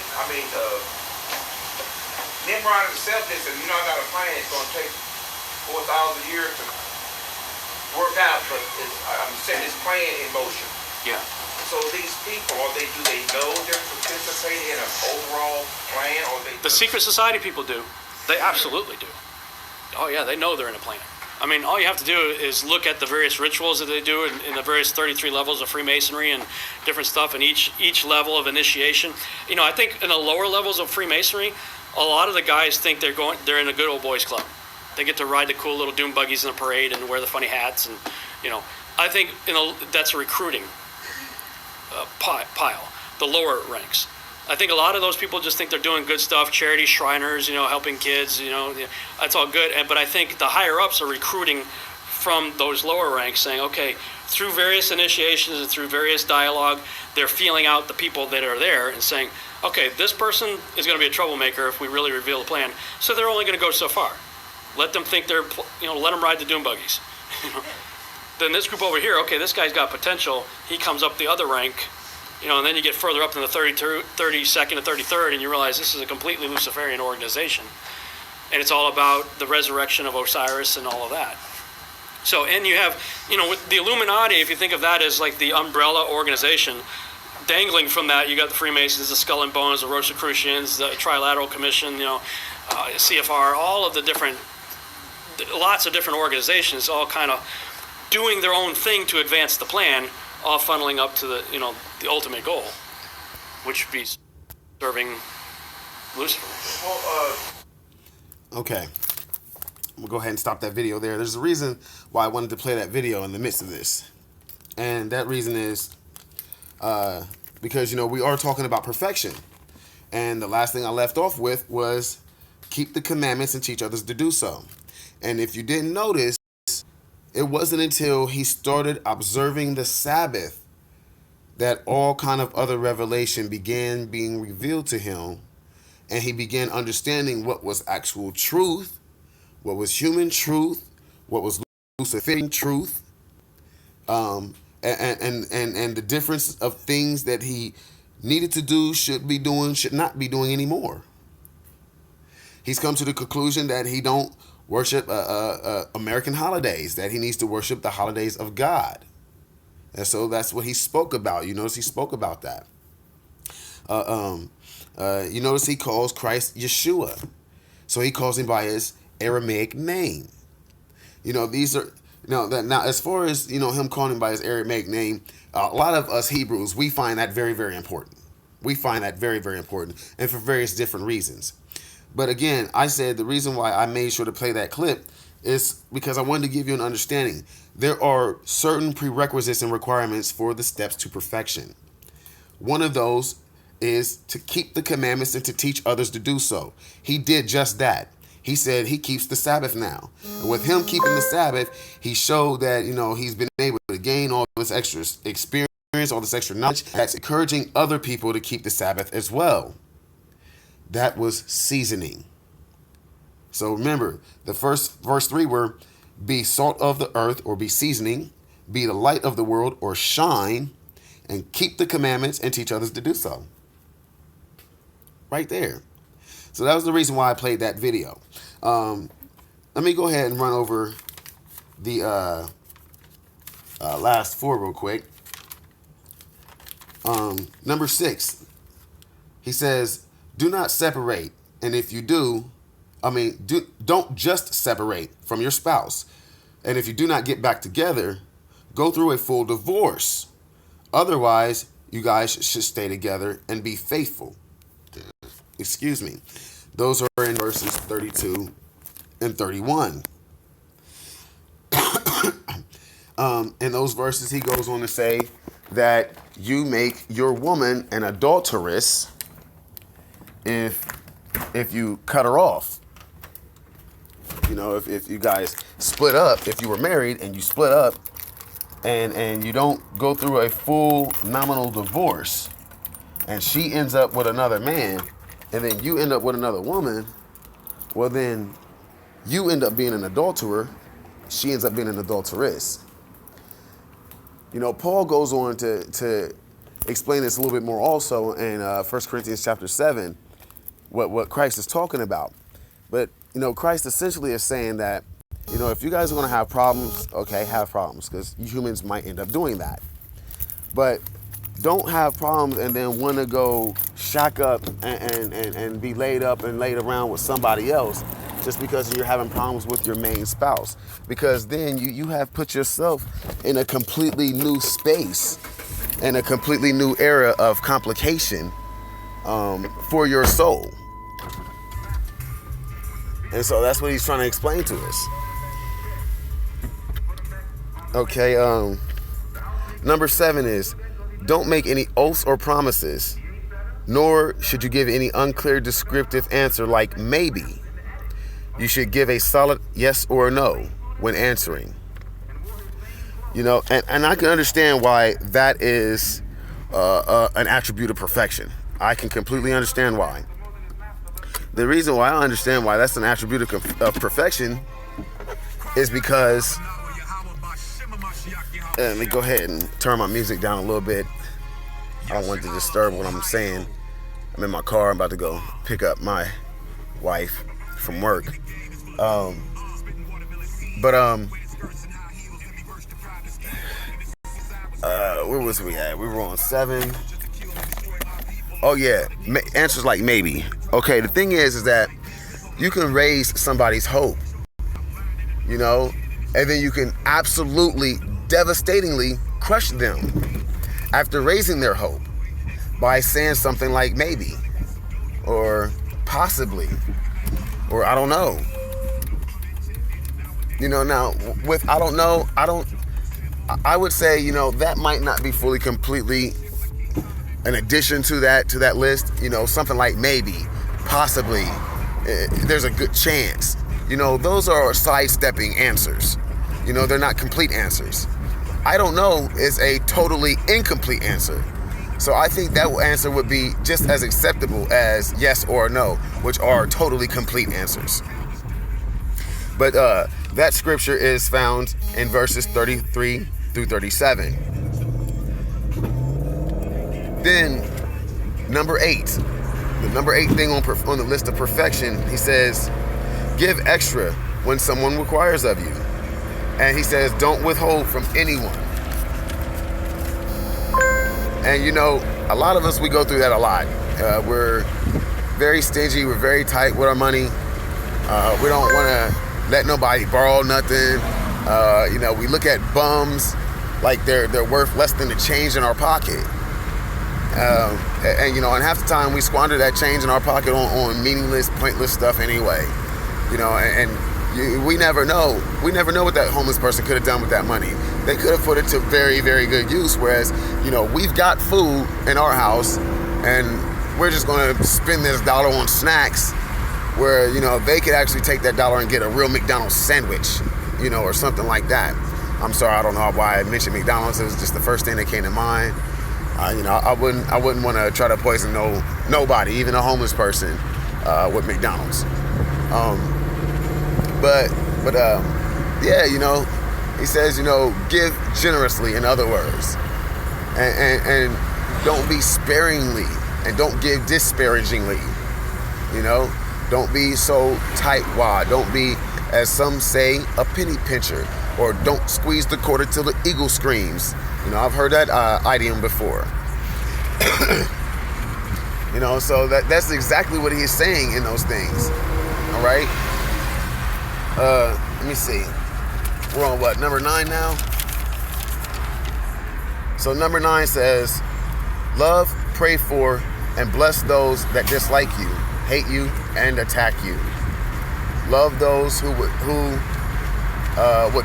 Speaker 5: Nimrod himself they said, I got a plan, it's going to take 4,000 years to work out, but I'm setting this plan in motion.
Speaker 2: Yeah.
Speaker 5: So these people, do they know they're participating in an overall plan, or
Speaker 2: The secret society people do. They absolutely do. Oh yeah, they know they're in a plan. All you have to do is look at the various rituals that they do in the various 33 levels of Freemasonry and different stuff, and each level of initiation. I think in the lower levels of Freemasonry, a lot of the guys think they're in a good old boys club. They get to ride the cool little doom buggies in the parade and wear the funny hats, and I think that's a recruiting pile, the lower ranks. I think a lot of those people just think they're doing good stuff, charity Shriners, helping kids, that's all good. But I think the higher ups are recruiting from those lower ranks, saying, okay, through various initiations and through various dialogue, they're feeling out the people that are there and saying, okay, this person is going to be a troublemaker if we really reveal the plan. So they're only going to go so far. Let them think let them ride the doom buggies. Then this group over here, okay, this guy's got potential. He comes up the other rank. And then you get further up than the 32nd and 33rd, and you realize this is a completely Luciferian organization. And it's all about the resurrection of Osiris and all of that. So, and you have, with the Illuminati, if you think of that as like the umbrella organization, dangling from that, you got the Freemasons, the Skull and Bones, the Rosicrucians, the Trilateral Commission, CFR, all of the different lots of different organizations all kind of doing their own thing to advance the plan, all funneling up to the ultimate goal, which would be serving Lucifer.
Speaker 1: Okay. I'm going to go ahead and stop that video there. There's a reason why I wanted to play that video in the midst of this. And that reason is because, we are talking about perfection. And the last thing I left off with was keep the commandments and teach others to do so. And if you didn't notice, it wasn't until he started observing the Sabbath that all kind of other revelation began being revealed to him. And he began understanding what was actual truth, what was human truth, what was Luciferian truth, and the difference of things that he needed to do, should be doing, should not be doing anymore. He's come to the conclusion that he don't worship American holidays, that he needs to worship the holidays of God. And so that's what he spoke about. You notice he spoke about that. You notice he calls Christ Yeshua. So he calls him by his Aramaic name. These are, now as far as, him calling him by his Aramaic name, a lot of us Hebrews, we find that very, very important. We find that very, very important, and for various different reasons. But again, I said the reason why I made sure to play that clip is because I wanted to give you an understanding. There are certain prerequisites and requirements for the steps to perfection. One of those is to keep the commandments and to teach others to do so. He did just that. He said he keeps the Sabbath now. And with him keeping the Sabbath, he showed that, he's been able to gain all this extra experience, all this extra knowledge. That's encouraging other people to keep the Sabbath as well. That was seasoning. So remember, the first verse 3 were be salt of the earth, or be seasoning, be the light of the world, or shine, and keep the commandments and teach others to do so. Right there. So that was the reason why I played that video. Let me go ahead and run over the last 4 real quick. Number 6, he says, do not separate. And if you do, don't just separate from your spouse. And if you do not get back together, go through a full divorce. Otherwise, you guys should stay together and be faithful. Excuse me. Those are in verses 32 and 31. In those verses, he goes on to say that you make your woman an adulteress if you cut her off. If you guys split up, if you were married and you split up and you don't go through a full nominal divorce, and she ends up with another man, and then you end up with another woman, well then you end up being an adulterer, she ends up being an adulteress. Paul goes on to explain this a little bit more also in 1 Corinthians chapter 7, what Christ is talking about. But, Christ essentially is saying that, if you guys are going to have problems, okay, have problems, because humans might end up doing that. But don't have problems and then want to go shack up and be laid up and laid around with somebody else just because you're having problems with your main spouse. Because then you have put yourself in a completely new space and a completely new era of complication for your soul. And so that's what he's trying to explain to us. Okay, number 7 is, don't make any oaths or promises, nor should you give any unclear descriptive answer like maybe. You should give a solid yes or no when answering. And I can understand why that is an attribute of perfection. I can completely understand why. The reason why I understand why that's an attribute of perfection is because, let me go ahead and turn my music down a little bit. I don't want to disturb what I'm saying. I'm in my car. I'm about to go pick up my wife from work. Where was we at? We were on 7. Oh yeah, answers like maybe. Okay, the thing is that you can raise somebody's hope you know, and then you can absolutely, devastatingly crush them after raising their hope by saying something like maybe, or possibly, or I don't know. You know, now with I don't know, I would say, you know, that might not be fully completely an addition to that list. You know, something like maybe, possibly, there's a good chance. You know, those are sidestepping answers. You know, they're not complete answers. I don't know is a totally incomplete answer. So I think that answer would be just as acceptable as yes or no, which are totally complete answers. But that scripture is found in verses 33 through 37. Then, number 8. The number 8 thing on the list of perfection, he says, give extra when someone requires of you. And he says, don't withhold from anyone. And you know, a lot of us, we go through that a lot. We're very stingy. We're very tight with our money. We don't want to let nobody borrow nothing. You know, we look at bums like they're worth less than the change in our pocket. And you know, and half the time we squander that change in our pocket on meaningless, pointless stuff anyway. You know, we never know. We never know what that homeless person could have done with that money. They could have put it to very, very good use. Whereas, you know, we've got food in our house and we're just going to spend this dollar on snacks where, you know, they could actually take that dollar and get a real McDonald's sandwich, you know, or something like that. I'm sorry, I don't know why I mentioned McDonald's. It was just the first thing that came to mind. You know, I wouldn't want to try to poison nobody, even a homeless person, with McDonald's. But yeah, you know, he says, you know, give generously, in other words, and don't be sparingly, and don't give disparagingly. You know, don't be so tightwad. Don't be, as some say, a penny pincher, or don't squeeze the quarter till the eagle screams. You know, I've heard that idiom before. You know, so that's exactly what he's saying in those things. All right. Let me see. We're on what, number 9 now? So number 9 says, love, pray for, and bless those that dislike you, hate you, and attack you. Love those who would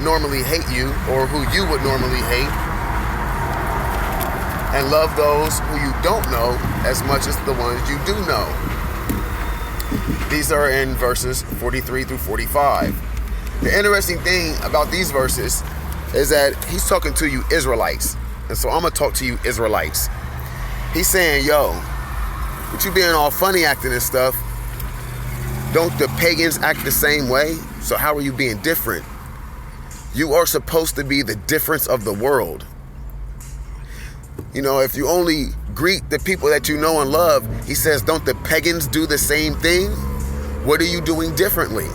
Speaker 1: normally hate you, or who you would normally hate. And love those who you don't know as much as the ones you do know. These are in verses 43 through 45. The interesting thing about these verses is that he's talking to you Israelites. And so I'm going to talk to you Israelites. He's saying, yo, with you being all funny acting and stuff, don't the pagans act the same way? So how are you being different? You are supposed to be the difference of the world. You know, if you only greet the people that you know and love, he says, don't the pagans do the same thing? What are you doing differently?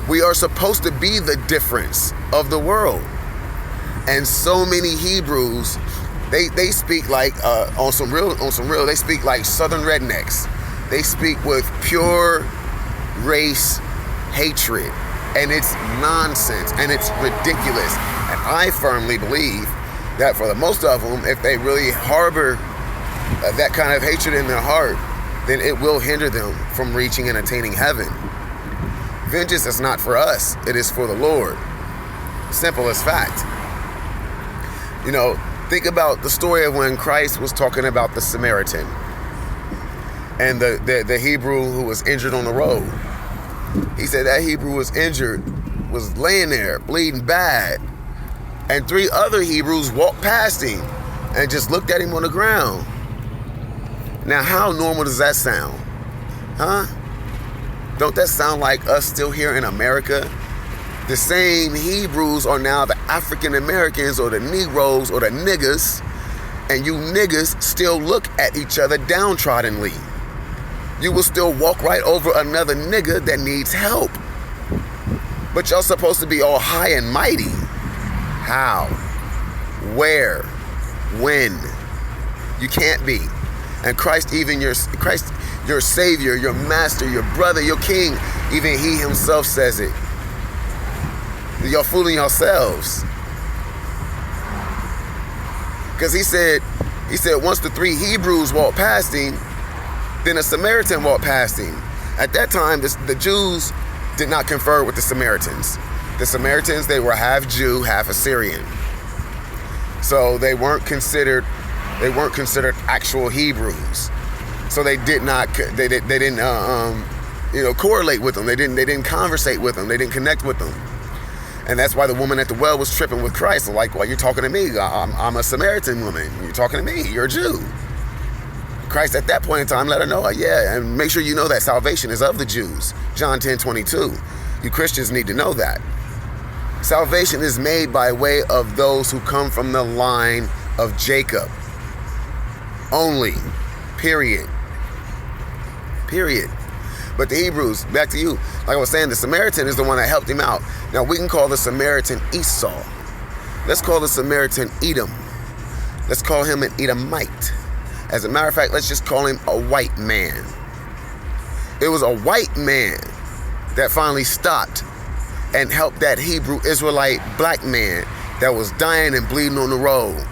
Speaker 1: We are supposed to be the difference of the world. And so many Hebrews, they speak like on some real, they speak like Southern rednecks. They speak with pure race hatred. And it's nonsense and it's ridiculous. And I firmly believe that for the most of them, if they really harbor that kind of hatred in their heart, then it will hinder them from reaching and attaining heaven. Vengeance is not for us, it is for the Lord. Simple as fact. You know, think about the story of when Christ was talking about the Samaritan and the Hebrew who was injured on the road. He said that Hebrew was injured, was laying there, bleeding bad. And 3 other Hebrews walked past him and just looked at him on the ground. Now, how normal does that sound? Huh? Don't that sound like us still here in America? The same Hebrews are now the African Americans or the Negroes or the niggas, and you niggas still look at each other downtroddenly. You will still walk right over another nigga that needs help. But y'all supposed to be all high and mighty. How? Where? When? You can't be. And Christ, even your Savior, your Master, your brother, your King, even he himself says it. Y'all fooling yourselves. Because he said once the 3 Hebrews walked past him, then a Samaritan walked past him. At that time, the Jews did not confer with the Samaritans. The Samaritans, they were half Jew, half Assyrian. So they weren't considered actual Hebrews. So they didn't correlate with them. They didn't conversate with them. They didn't connect with them. And that's why the woman at the well was tripping with Christ. Like, well, you're talking to me. I'm a Samaritan woman. You're talking to me. You're a Jew. Christ at that point in time let her know, yeah, and make sure you know that salvation is of the Jews. John 10:22. You Christians need to know that. Salvation is made by way of those who come from the line of Jacob. Only. Period. But the Hebrews, back to you, like I was saying, the Samaritan is the one that helped him out. Now we can call the Samaritan Esau. Let's call the Samaritan Edom. Let's call him an Edomite. As a matter of fact, let's just call him a white man. It was a white man that finally stopped and helped that Hebrew Israelite black man that was dying and bleeding on the road.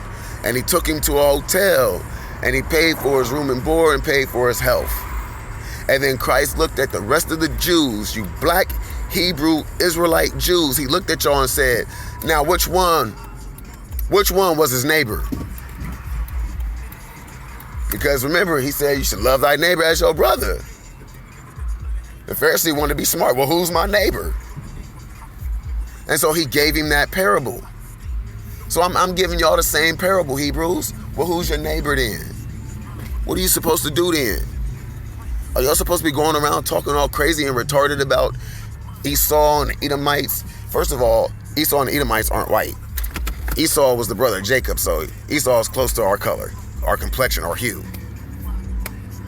Speaker 1: And he took him to a hotel and he paid for his room and board and paid for his health. And then Christ looked at the rest of the Jews, you black Hebrew Israelite Jews. He looked at y'all and said, now which one was his neighbor? Because remember, he said you should love thy neighbor as your brother. The Pharisee wanted to be smart. Well, who's my neighbor? And so he gave him that parable. So I'm giving y'all the same parable, Hebrews. Well, who's your neighbor then? What are you supposed to do then? Are y'all supposed to be going around talking all crazy and retarded about Esau and the Edomites? First of all, Esau and the Edomites aren't white. Esau was the brother of Jacob, so Esau is close to our color, our complexion, our hue.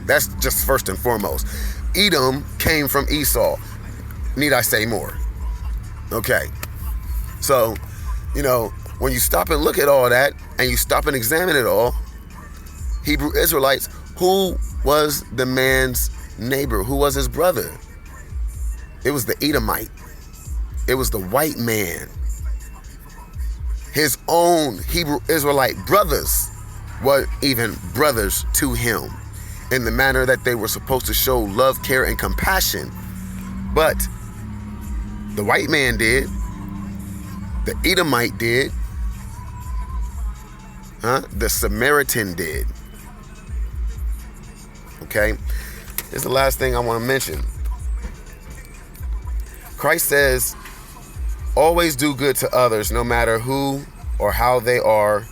Speaker 1: That's just first and foremost. Edom came from Esau. Need I say more? Okay. So, when you stop and look at all that, and you stop and examine it all, Hebrew Israelites, who was the man's neighbor? Who was his brother? It was the Edomite. It was the white man. His own Hebrew Israelite brothers were even brothers to him in the manner that they were supposed to show love, care, and compassion. But the white man did. The Edomite did. The Samaritan did. Okay? Here's the last thing I want to mention. Christ says, always do good to others, no matter who or how they are,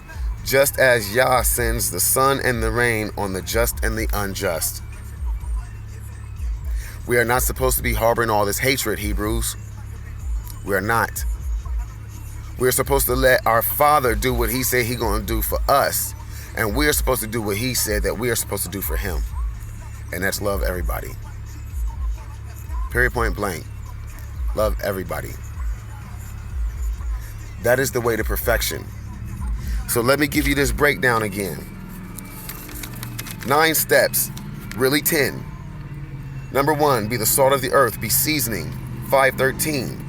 Speaker 1: just as Yah sends the sun and the rain on the just and the unjust. We are not supposed to be harboring all this hatred, Hebrews. We are not. We're supposed to let our Father do what he said he's going to do for us. And we're supposed to do what he said that we are supposed to do for him. And that's love everybody. Period, point blank. Love everybody. That is the way to perfection. So let me give you this breakdown again. 9 steps, really 10. Number 1, be the salt of the earth, be seasoning, 5:13.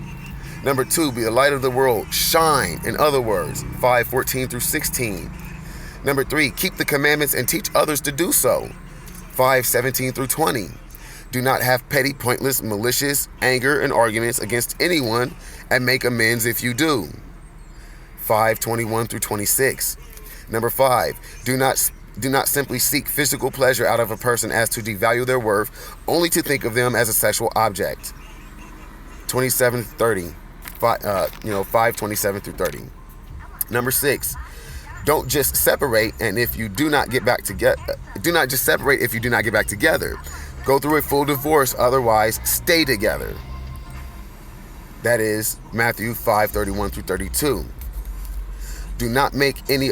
Speaker 1: Number 2, be the light of the world, shine, in other words, 5:14 through 16. Number 3, keep the commandments and teach others to do so, 5:17 through 20. Do not have petty, pointless, malicious anger and arguments against anyone, and make amends if you do, 5:21 through 26. Number 5, do not simply seek physical pleasure out of a person as to devalue their worth, only to think of them as a sexual object, 27:30. 5:27 through 30. Number 6, don't just separate, and if you do not get back together, do not just separate if you do not get back together. Go through a full divorce, otherwise stay together. That is Matthew 5:31 through 32. Do not make any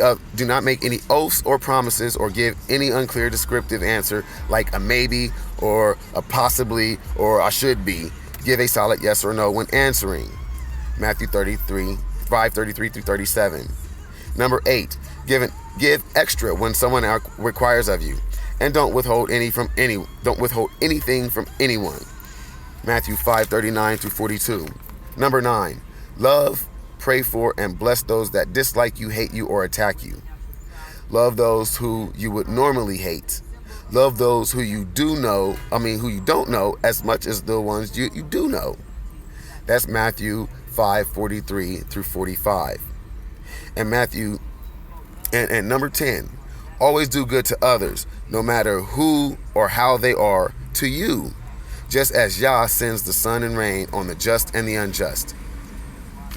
Speaker 1: oaths or promises or give any unclear descriptive answer like a maybe or a possibly or I should be. Give a solid yes or no when answering. Matthew 5:33 through 37. Number 8, give extra when someone requires of you, and don't withhold anything from anyone. Matthew 5:39 through 42. Number 9, Love, pray for, and bless those that dislike you, hate you, or attack you. Love those who you would normally hate. Love those who you who you don't know as much as the ones you do know. That's Matthew 5:43 through 45. And number 10, always do good to others, no matter who or how they are to you, just as Yah sends the sun and rain on the just and the unjust.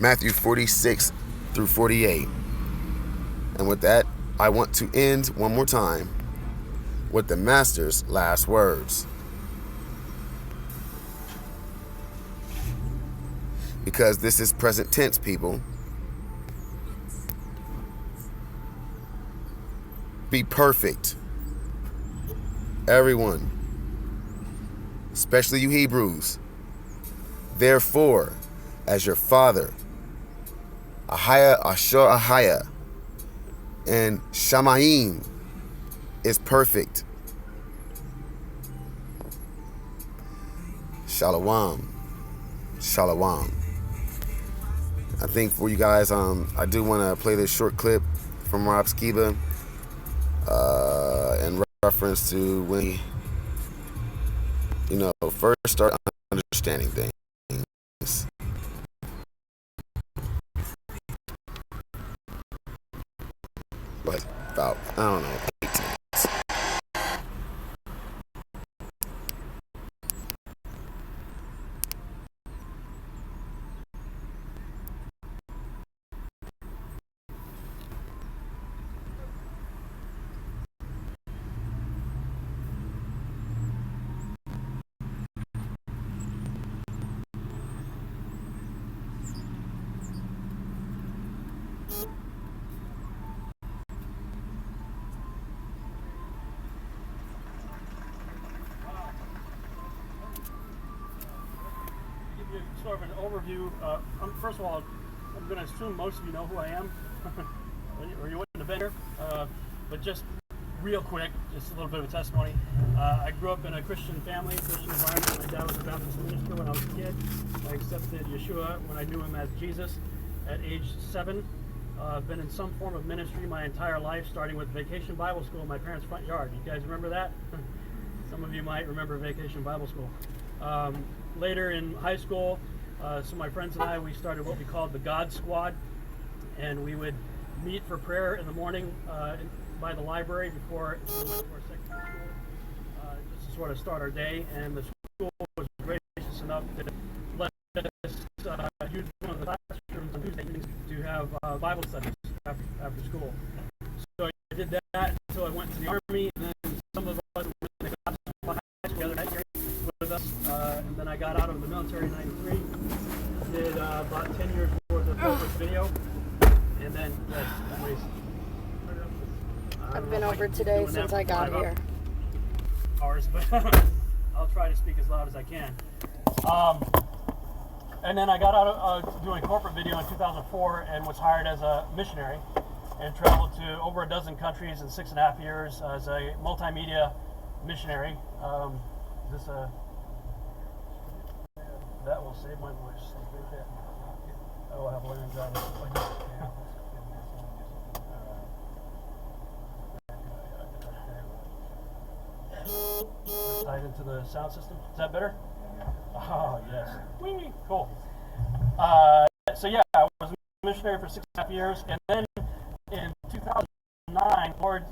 Speaker 1: Matthew 46 through 48. And with that, I want to end one more time with the Master's last words. Because this is present tense, people. Be perfect. Everyone, especially you Hebrews. Therefore, as your Father, Ahaya, Ashur Ahaya, and Shamayim is perfect. Shalom. Shalom. I think for you guys, I do want to play this short clip from Rob Skiba in reference to when he, first start understanding things. But about, I don't know, 18 minutes.
Speaker 2: Sort of an overview. First of all, I'm going to assume most of you know who I am, or you wouldn't have been here. But just real quick, just a little bit of a testimony. I grew up in a Christian family, Christian environment. My dad was a Baptist minister when I was a kid. I accepted Yeshua when I knew him as Jesus at age 7. I've been in some form of ministry my entire life, starting with Vacation Bible School in my parents' front yard. You guys remember that? Some of you might remember Vacation Bible School. Later in high school, so my friends and I, we started what we called the God Squad, and we would meet for prayer in the morning by the library before we went to our secondary school, just to sort of start our day. And the school was gracious enough to let us use one of the classrooms on Tuesday evenings to have Bible studies after school. So I did that until I went to the Army, and then some of us were in the God Squad together that year with us, and then I got out of the military in '93, did about 10 years worth of corporate video, and then anyways,
Speaker 6: I've been over today since I got here.
Speaker 2: Hours, but I'll try to speak as loud as I can. And then I got out of doing corporate video in 2004 and was hired as a missionary and traveled to over a dozen countries in 6.5 years as a multimedia missionary. That will save my voice. I will have laryngitis. Tied into the sound system. Is that better? Oh, yes. Whee! Cool. So yeah, I was a missionary for 6.5 years, and then in 2009, Lord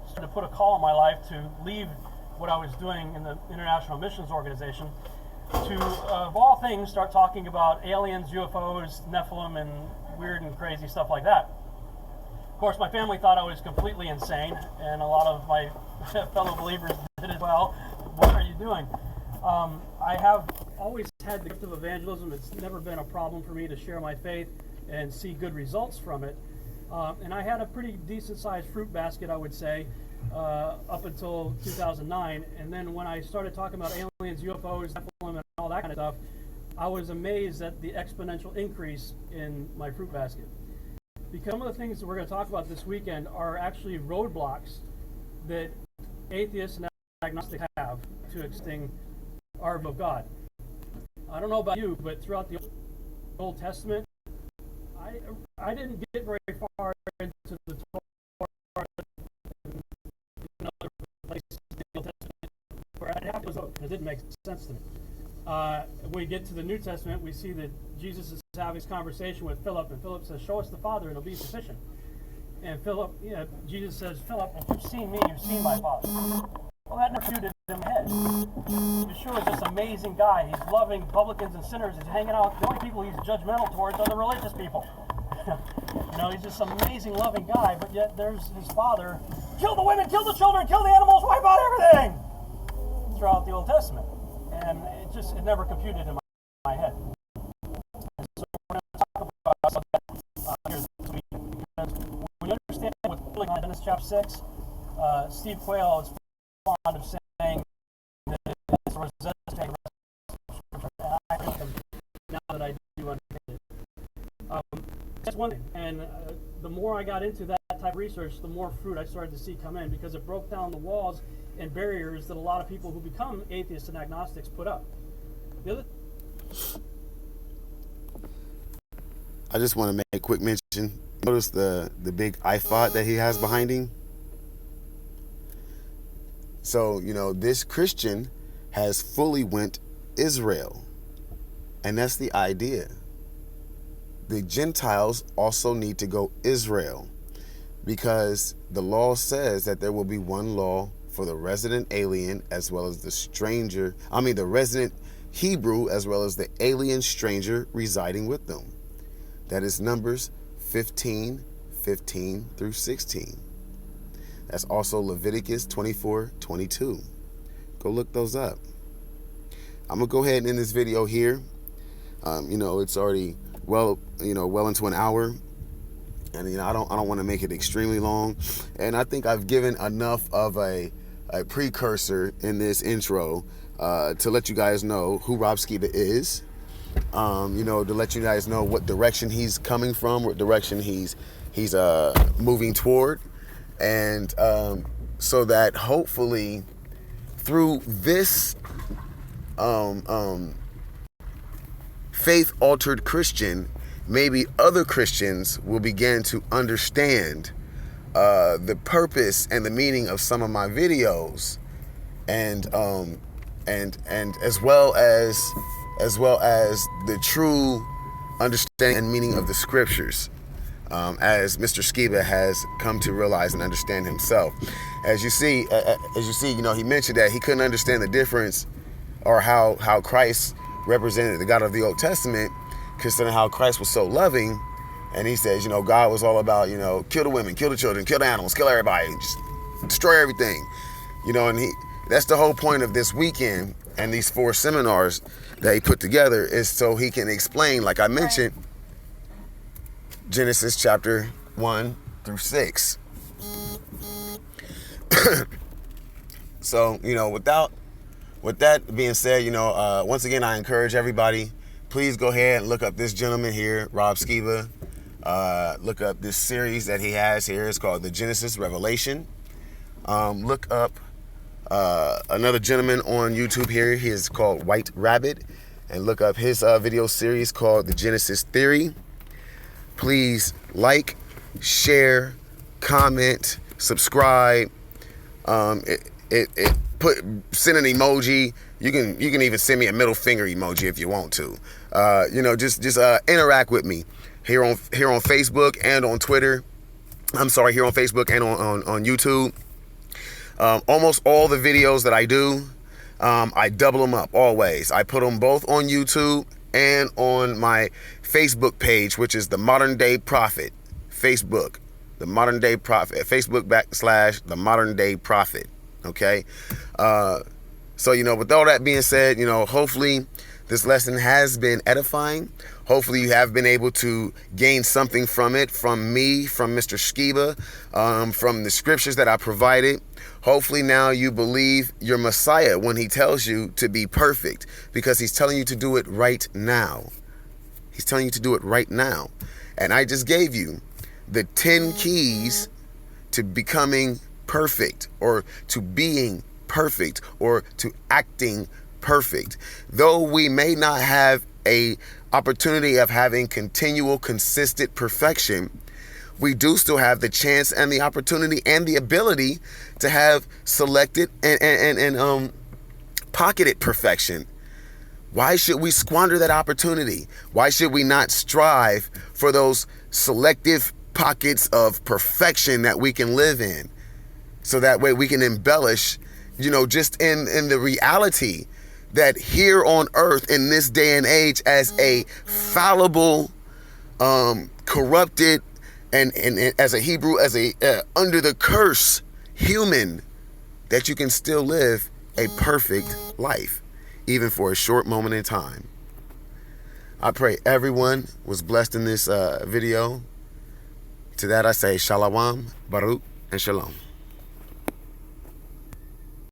Speaker 2: started to put a call in my life to leave what I was doing in the International Missions Organization to, of all things, start talking about aliens, UFOs, Nephilim, and weird and crazy stuff like that. Of course, my family thought I was completely insane, and a lot of my fellow believers did as well. What are you doing? I have always had the gift of evangelism. It's never been a problem for me to share my faith and see good results from it. And I had a pretty decent-sized fruit basket, I would say, up until 2009. And then when I started talking about aliens, UFOs, Nephilim, and all that kind of stuff, I was amazed at the exponential increase in my fruit basket. Because some of the things that we're going to talk about this weekend are actually roadblocks that atheists and agnostics have to accepting our view of God. I don't know about you, but throughout the Old Testament,
Speaker 7: I didn't get very far into the Torah and other places in the Old Testament where I have to look because it didn't make sense to me. When we get to the New Testament, we see that Jesus is having this conversation with Philip, and Philip says, "Show us the Father, and it'll be sufficient." And Jesus says, "Philip, if you've seen me, you've seen my Father." Well, that never shooted in my head. Yeshua is this amazing guy. He's loving publicans and sinners. He's hanging out. The only people he's judgmental towards are the religious people. He's this amazing, loving guy, but yet there's his Father. Kill the women, kill the children, kill the animals, wipe out everything! Throughout the Old Testament. And it never computed in my head. And so we're going to talk about that here this week. Because when you understand what's going on in Genesis chapter 6, Steve Quayle is fond of saying that it's a representative of Scripture. And I think now that I do understand it. That's one thing. And the more I got into that type of research, the more fruit I started to see come in, because it broke down the walls and barriers that a lot of people who become atheists and agnostics put up.
Speaker 1: I just want to make a quick mention. Notice the big iPhod that he has behind him. So, this Christian has fully went Israel. And that's the idea. The Gentiles also need to go Israel, because the law says that there will be one law for the resident alien as well as the resident Hebrew as well as the alien stranger residing with them. That is Numbers 15:15 through 16. That's also Leviticus 24:22. Go look those up. I'm gonna go ahead and end this video here. It's already well into an hour, and I don't want to make it extremely long. And I think I've given enough of a precursor in this intro to let you guys know who Rob Skiba is. To let you guys know what direction he's coming from, what direction he's moving toward, and so that hopefully through this faith-altered Christian, maybe other Christians will begin to understand the purpose and the meaning of some of my videos, and as well as the true understanding and meaning of the scriptures, as Mr. Skiba has come to realize and understand himself. As you see, he mentioned that he couldn't understand the difference, or how Christ represented the God of the Old Testament, considering how Christ was so loving. And he says, God was all about, kill the women, kill the children, kill the animals, kill everybody, just destroy everything. And that's the whole point of this weekend and these 4 seminars that he put together, is so he can explain, like I mentioned, Genesis chapter 1 through 6. So, with that being said, once again, I encourage everybody, please go ahead and look up this gentleman here, Rob Skiba. Look up this series that he has here. It's called The Genesis Revelation. Look up another gentleman on YouTube here. He is called White Rabbit. And look up his video series called The Genesis Theory. Please like, share, comment, subscribe. Send an emoji. You can even send me a middle finger emoji if you want to. Just interact with me here on Facebook and on Twitter. I'm sorry, here on Facebook and on YouTube. Almost all the videos that I do, I double them up always. I put them both on YouTube and on my Facebook page, which is The Modern Day Prophet. Facebook, The Modern Day Prophet. Facebook / The Modern Day Prophet. Okay. So, with all that being said, hopefully this lesson has been edifying. Hopefully you have been able to gain something from it, from me, from Mr. Skiba, from the scriptures that I provided. Hopefully now you believe your Messiah when he tells you to be perfect, because he's telling you to do it right now. He's telling you to do it right now. And I just gave you the 10 keys to becoming perfect, or to being perfect, or to acting perfect. Though we may not have a opportunity of having continual, consistent perfection, we do still have the chance and the opportunity and the ability to have selected and pocketed perfection. Why should we squander that opportunity? Why should we not strive for those selective pockets of perfection that we can live in? So that way we can embellish, just in the reality that here on earth in this day and age, as a fallible, corrupted, and as a Hebrew, as a under the curse human, that you can still live a perfect life, even for a short moment in time. I pray everyone was blessed in this video. To that I say Shalom, Baruch, and Shalom.